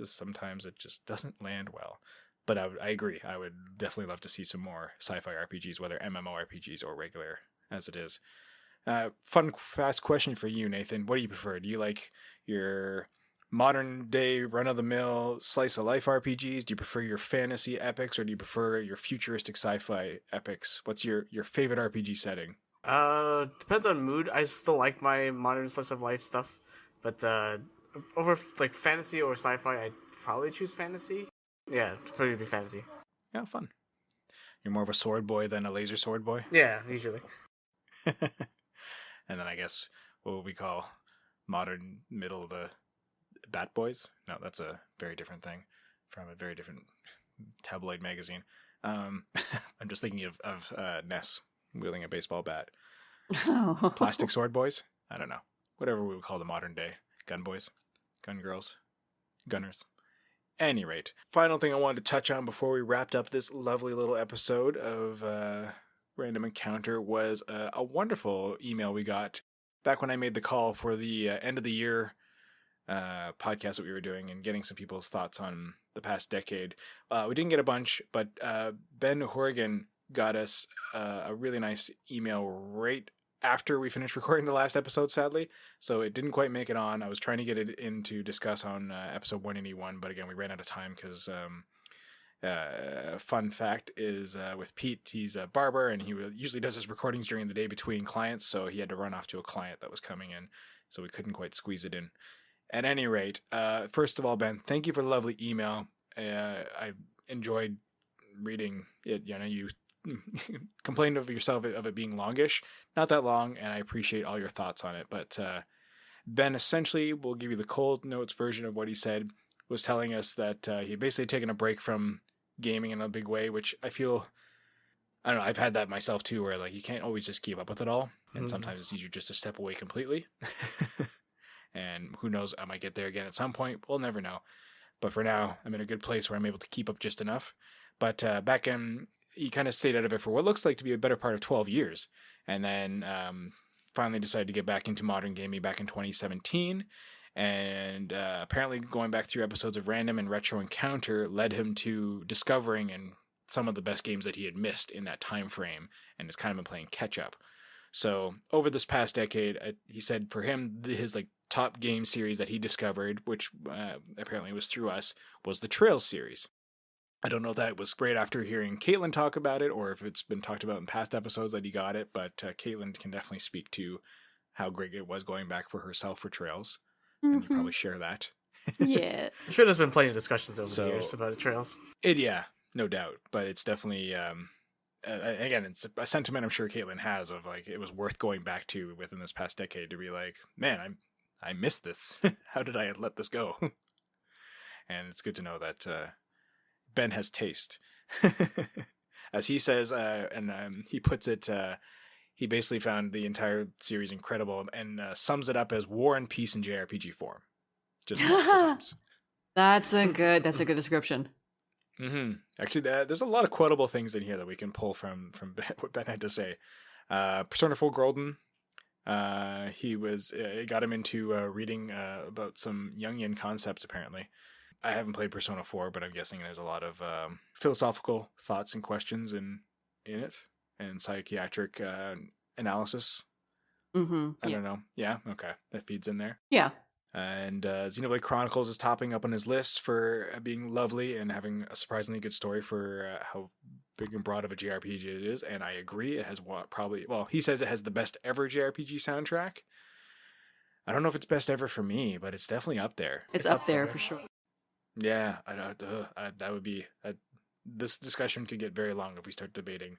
sometimes it just doesn't land well. But I agree. I would definitely love to see some more sci-fi RPGs, whether MMORPGs or regular, as it is. Fun, fast question for you, Nathan. What do you prefer? Do you like your modern day run-of-the-mill slice-of-life RPGs? Do you prefer your fantasy epics, or do you prefer your futuristic sci-fi epics? What's your favorite RPG setting? Depends on mood. I still like my modern slice-of-life stuff, but over like fantasy or sci-fi, I'd probably choose fantasy. Yeah, it'd probably be fantasy. Yeah, fun. You're more of a sword boy than a laser sword boy? Yeah, usually. And then I guess what we call modern middle of the Bat Boys? No, that's a very different thing from a very different tabloid magazine. I'm just thinking of Ness wielding a baseball bat. Plastic sword boys? I don't know. Whatever we would call the modern day gun boys, gun girls, gunners. Any rate, final thing I wanted to touch on before we wrapped up this lovely little episode of Random Encounter was a wonderful email we got back when I made the call for the end of the year podcast that we were doing and getting some people's thoughts on the past decade. We didn't get a bunch, but Ben Horgan got us a really nice email right after we finished recording the last episode, sadly. So it didn't quite make it on. I was trying to get it in to discuss on episode 181, but again, we ran out of time because fun fact is with Pete, he's a barber and he usually does his recordings during the day between clients, so he had to run off to a client that was coming in, so we couldn't quite squeeze it in. At any rate, first of all, Ben, thank you for the lovely email. I enjoyed reading it. You complained of yourself of it being longish. Not that long, and I appreciate all your thoughts on it. But Ben essentially, will give you the cold notes version of what he said, was telling us that he had basically taken a break from gaming in a big way, which I feel, I don't know, I've had that myself too, where like you can't always just keep up with it all, and sometimes it's easier just to step away completely. And who knows, I might get there again at some point. We'll never know. But for now, I'm in a good place where I'm able to keep up just enough. But back in, he kind of stayed out of it for what looks like to be a better part of 12 years. And then finally decided to get back into modern gaming back in 2017. And apparently going back through episodes of Random and Retro Encounter led him to discovering and some of the best games that he had missed in that time frame, and has kind of been playing catch up. So over this past decade, he said for him, his like top game series that he discovered, which apparently was through us, was the Trails series. I don't know if that was great after hearing Caitlin talk about it, or if it's been talked about in past episodes that he got it, but Caitlin can definitely speak to how great it was going back for herself for Trails, and you probably share that. Yeah. I'm sure there's been plenty of discussions over the years about Trails. Yeah, no doubt, but it's definitely again, it's a sentiment I'm sure Caitlin has of like it was worth going back to within this past decade to be like, man, I missed this. How did I let this go? And it's good to know that Ben has taste. As he says, and he puts it, he basically found the entire series incredible and sums it up as war and peace in JRPG form. Just multiple times. That's a good description. Mm-hmm. Actually, there's a lot of quotable things in here that we can pull from what Ben had to say. Persona 4 Golden, it got him into reading about some Jungian concepts, apparently. I haven't played Persona 4, but I'm guessing there's a lot of philosophical thoughts and questions in it, and psychiatric analysis. Mm-hmm. I don't know. Yeah, okay. That feeds in there. Yeah. And Xenoblade Chronicles is topping up on his list for being lovely and having a surprisingly good story for how big and broad of a JRPG it is. And I agree, it has he says it has the best ever JRPG soundtrack. I don't know if it's best ever for me, but it's definitely up there. It's up there for sure. Yeah, that would be this discussion could get very long if we start debating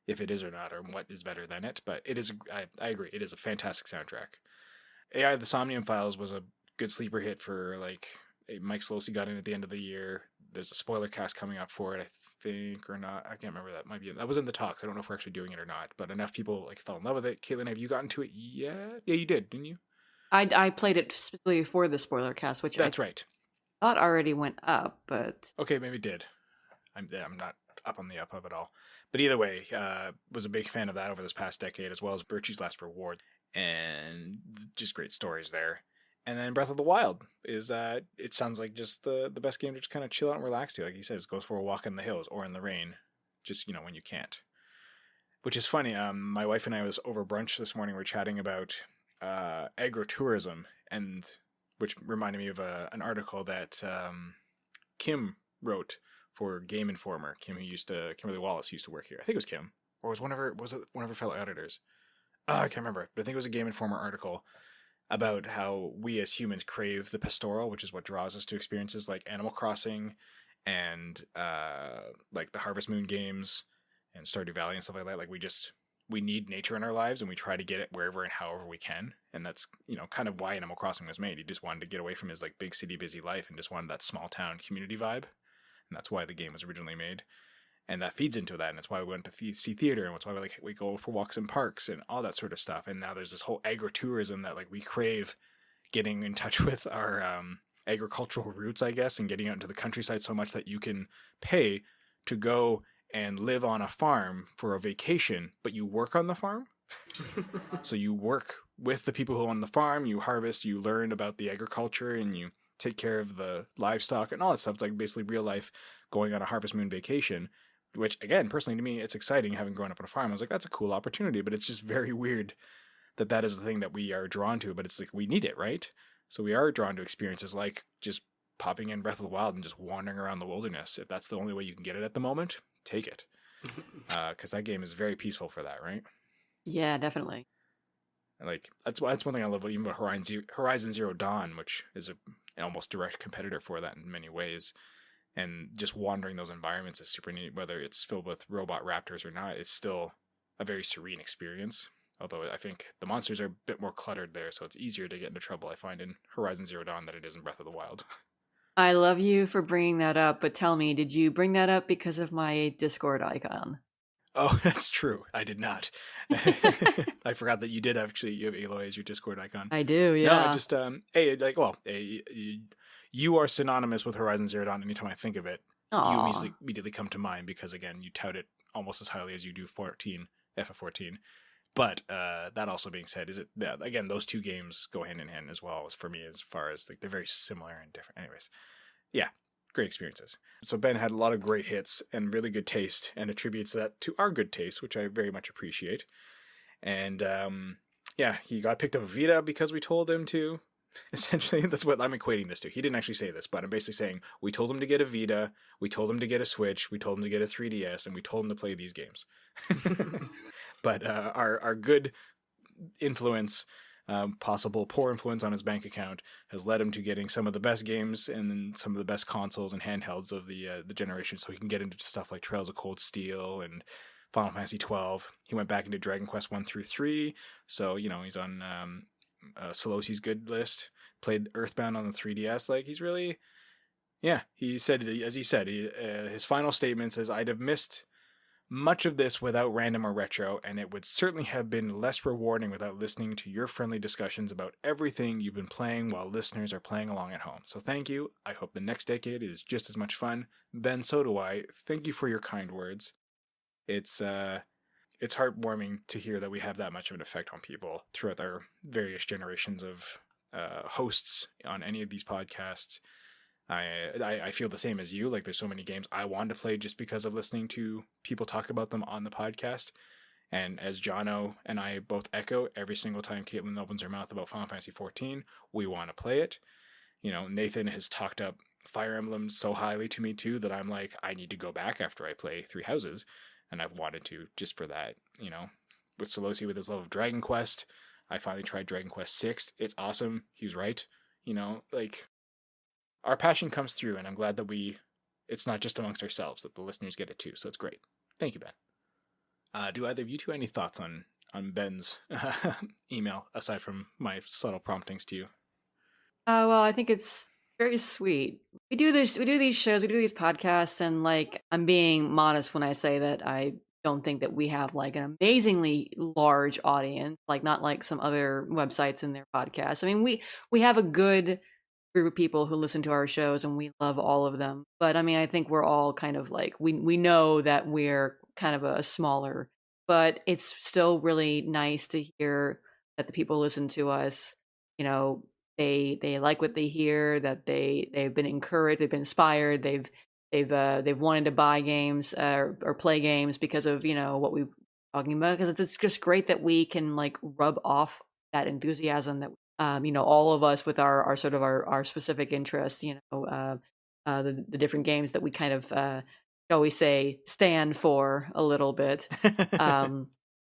if it is or not, or what is better than it. But it is. I agree. It is a fantastic soundtrack. AI the Somnium Files was a good sleeper hit for like Mike Slosey got in at the end of the year. There's a spoiler cast coming up for it, I think, or not. I can't remember. That was in the talks. I don't know if we're actually doing it or not. But enough people like fell in love with it. Caitlin, have you gotten to it yet? Yeah, you did, didn't you? I played it specifically for the spoiler cast, which that's right. Thought already went up, but okay, maybe it did. I'm not up on the up of it all, but either way, was a big fan of that over this past decade, as well as Virtue's Last Reward, and just great stories there. And then Breath of the Wild is it sounds like just the best game to just kind of chill out and relax to. Like he says, goes for a walk in the hills or in the rain, just when you can't. Which is funny. My wife and I was over brunch this morning. We're chatting about agritourism, and which reminded me of an article that Kim wrote for Game Informer. Kimberly Wallace used to work here. I think it was Kim, or was one of her fellow editors. I can't remember, but I think it was a Game Informer article about how we as humans crave the pastoral, which is what draws us to experiences like Animal Crossing and like the Harvest Moon games and Stardew Valley and stuff like that. Like we need nature in our lives, and we try to get it wherever and however we can. And that's, kind of why Animal Crossing was made. He just wanted to get away from his like big city busy life and just wanted that small town community vibe. And that's why the game was originally made. And that feeds into that. And that's why we went to see theater, and that's why we go for walks in parks and all that sort of stuff. And now there's this whole agritourism that like we crave, getting in touch with our agricultural roots, I guess, and getting out into the countryside so much that you can pay to go and live on a farm for a vacation, but you work on the farm. So you work with the people who own the farm, you harvest, you learn about the agriculture, and you take care of the livestock and all that stuff. It's like basically real life going on a Harvest Moon vacation, which again, personally to me, it's exciting having grown up on a farm. I was like, that's a cool opportunity, but it's just very weird that is the thing that we are drawn to, but it's like we need it, right? So we are drawn to experiences like just popping in Breath of the Wild and just wandering around the wilderness. If that's the only way you can get it at the moment, take it. Because that game is very peaceful for that, right? Yeah, definitely. Like that's one thing I love even about Horizon Zero Dawn, which is an almost direct competitor for that in many ways. And just wandering those environments is super neat. Whether it's filled with robot raptors or not, it's still a very serene experience. Although I think the monsters are a bit more cluttered there, so it's easier to get into trouble, I find, in Horizon Zero Dawn than it is in Breath of the Wild. I love you for bringing that up, but tell me, did you bring that up because of my Discord icon? Oh, that's true. I did not. I forgot that you did actually. You have Aloy as your Discord icon. I do, yeah. No, I just you are synonymous with Horizon Zero Dawn. Anytime I think of it, Aww. you immediately come to mind because again, you tout it almost as highly as you do FF14. But that also being said, again, those two games go hand in hand as well as for me, as far as like they're very similar and different. Anyways, yeah, great experiences. So Ben had a lot of great hits and really good taste, and attributes that to our good taste, which I very much appreciate. And yeah, he got picked up a Vita because we told him to. Essentially, that's what I'm equating this to. He didn't actually say this, but I'm basically saying we told him to get a Vita, we told him to get a Switch, we told him to get a 3DS, and we told him to play these games. But our good influence, possible poor influence on his bank account, has led him to getting some of the best games and some of the best consoles and handhelds of the generation, so he can get into stuff like Trails of Cold Steel and Final Fantasy 12. He went back into Dragon Quest 1 through 3, so he's on Solosi's good list. Played Earthbound on the 3DS. Like, he's really, yeah. He said, as he said, his final statement says, "I'd have missed much of this without Random or Retro, and it would certainly have been less rewarding without listening to your friendly discussions about everything you've been playing while listeners are playing along at home. So thank you. I hope the next decade is just as much fun. Ben, so do I. Thank you for your kind words." It's heartwarming to hear that we have that much of an effect on people throughout our various generations of hosts on any of these podcasts. I feel the same as you. Like, there's so many games I want to play just because of listening to people talk about them on the podcast. And as Jono and I both echo, every single time Caitlin opens her mouth about Final Fantasy 14, we want to play it. Nathan has talked up Fire Emblem so highly to me too that I'm like, I need to go back after I play Three Houses. And I've wanted to just for that, with Solosi, with his love of Dragon Quest. I finally tried Dragon Quest 6. It's awesome. He was right. Like, our passion comes through, and I'm glad that it's not just amongst ourselves, that the listeners get it too. So it's great. Thank you, Ben. Do either of you two have any thoughts on Ben's email, aside from my subtle promptings to you? Well, I think it's very sweet. We do these shows, we do these podcasts, and like, I'm being modest when I say that I don't think that we have like an amazingly large audience, like not like some other websites in their podcasts. I mean, we have a good group of people who listen to our shows, and we love all of them. But I mean, I think we're all kind of like, we know that we're kind of a smaller, but it's still really nice to hear that the people listen to us, they like what they hear, that they've been encouraged, they've been inspired, they've wanted to buy games or play games because of what we're talking about, because it's just great that we can like rub off that enthusiasm that all of us with our sort of our specific interests, the different games that we kind of shall we say stand for a little bit.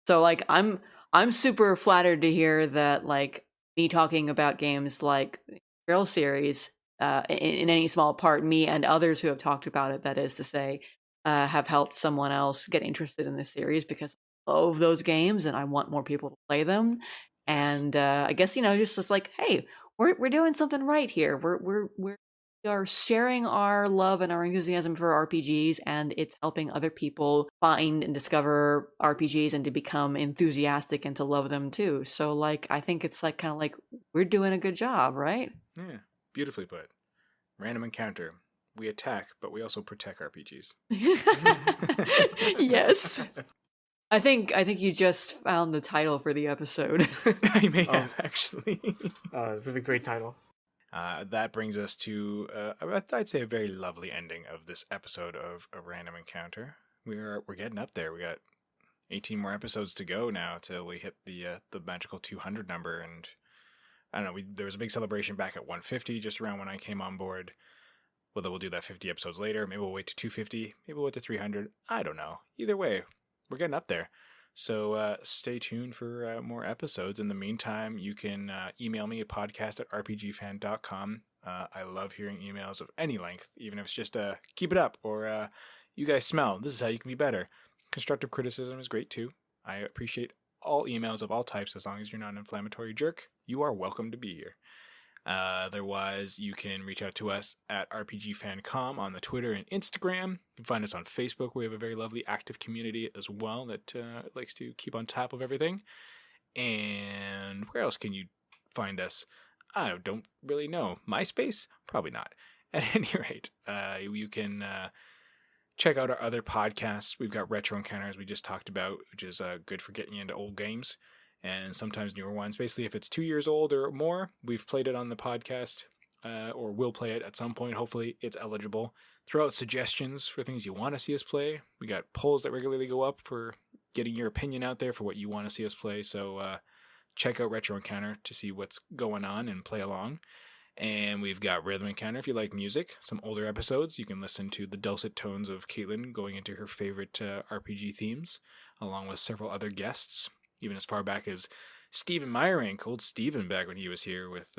So like, I'm super flattered to hear that, like, me talking about games like Trail series, in any small part, me and others who have talked about it, that is to say, have helped someone else get interested in this series, because I love those games and I want more people to play them. Yes. And I guess just like, hey, we're doing something right here. We are sharing our love and our enthusiasm for RPGs, and it's helping other people find and discover RPGs and to become enthusiastic and to love them too. So like, I think it's like kind of like we're doing a good job, right? Yeah, beautifully put. Random encounter. We attack, but we also protect RPGs. Yes. I think you just found the title for the episode. I may have, actually. It's a great title. That brings us to, I'd say, a very lovely ending of this episode of A Random Encounter. We're getting up there. We got 18 more episodes to go now till we hit the magical 200 number. And I don't know, there was a big celebration back at 150 just around when I came on board. Whether we'll do that 50 episodes later, maybe we'll wait to 250, maybe we'll wait to 300. I don't know. Either way, we're getting up there. So stay tuned for more episodes. In the meantime, you can email me at podcast@rpgfan.com. I love hearing emails of any length, even if it's just keep it up, or you guys smell. This is how you can be better. Constructive criticism is great too. I appreciate all emails of all types, as long as you're not an inflammatory jerk. You are welcome to be here. Otherwise, you can reach out to us at RPGFancom on the Twitter and Instagram. You can find us on Facebook. We have a very lovely active community as well that likes to keep on top of everything. And where else can you find us? I don't really know. MySpace? Probably not. At any rate, you can Check out our other podcasts. We've got Retro Encounter, as we just talked about, which is good for getting you into old games and sometimes newer ones. Basically, if it's 2 years old or more, we've played it on the podcast or will play it at some point. Hopefully, it's eligible. Throw out suggestions for things you want to see us play. We got polls that regularly go up for getting your opinion out there for what you want to see us play. So check out Retro Encounter to see what's going on and play along. And we've got Rhythm Encounter if you like music. Some older episodes, you can listen to the dulcet tones of Caitlin going into her favorite RPG themes, along with several other guests, even as far back as Stephen Meyerink, old Stephen back when he was here with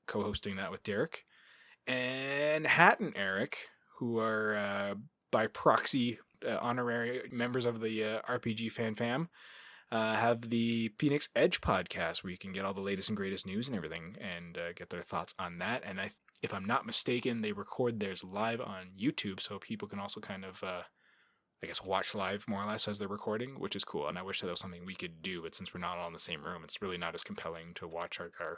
co-hosting that with Derek. And Hat and Eric, who are by proxy honorary members of the RPG Fan Fam, have the Phoenix Edge podcast where you can get all the latest and greatest news and everything and get their thoughts on that. And if I'm not mistaken, they record theirs live on YouTube, so people can also kind of, watch live more or less as they're recording, which is cool. And I wish that was something we could do, but since we're not all in the same room, it's really not as compelling to watch our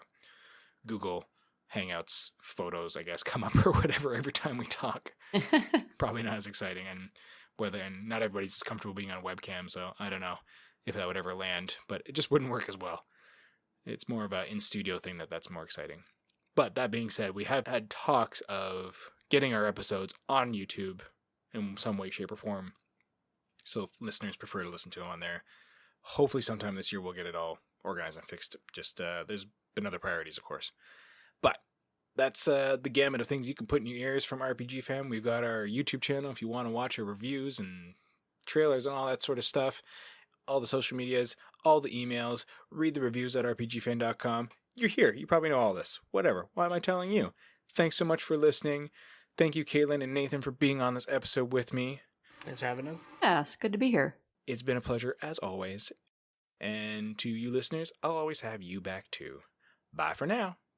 Google Hangouts photos, I guess, come up or whatever every time we talk. Probably not as exciting, and not everybody's as comfortable being on webcam, so I don't know if that would ever land, but it just wouldn't work as well. It's more of an in-studio thing that's more exciting. But that being said, we have had talks of getting our episodes on YouTube in some way, shape, or form. So if listeners prefer to listen to them on there, hopefully sometime this year we'll get it all organized and fixed. Just there's been other priorities, of course. But that's the gamut of things you can put in your ears from RPG Fam. We've got our YouTube channel if you want to watch our reviews and trailers and all that sort of stuff. All the social medias, all the emails, read the reviews at rpgfan.com. You're here. You probably know all this. Whatever. Why am I telling you? Thanks so much for listening. Thank you, Caitlin and Nathan, for being on this episode with me. Thanks for having us. Yeah, it's good to be here. It's been a pleasure, as always. And to you listeners, I'll always have you back, too. Bye for now.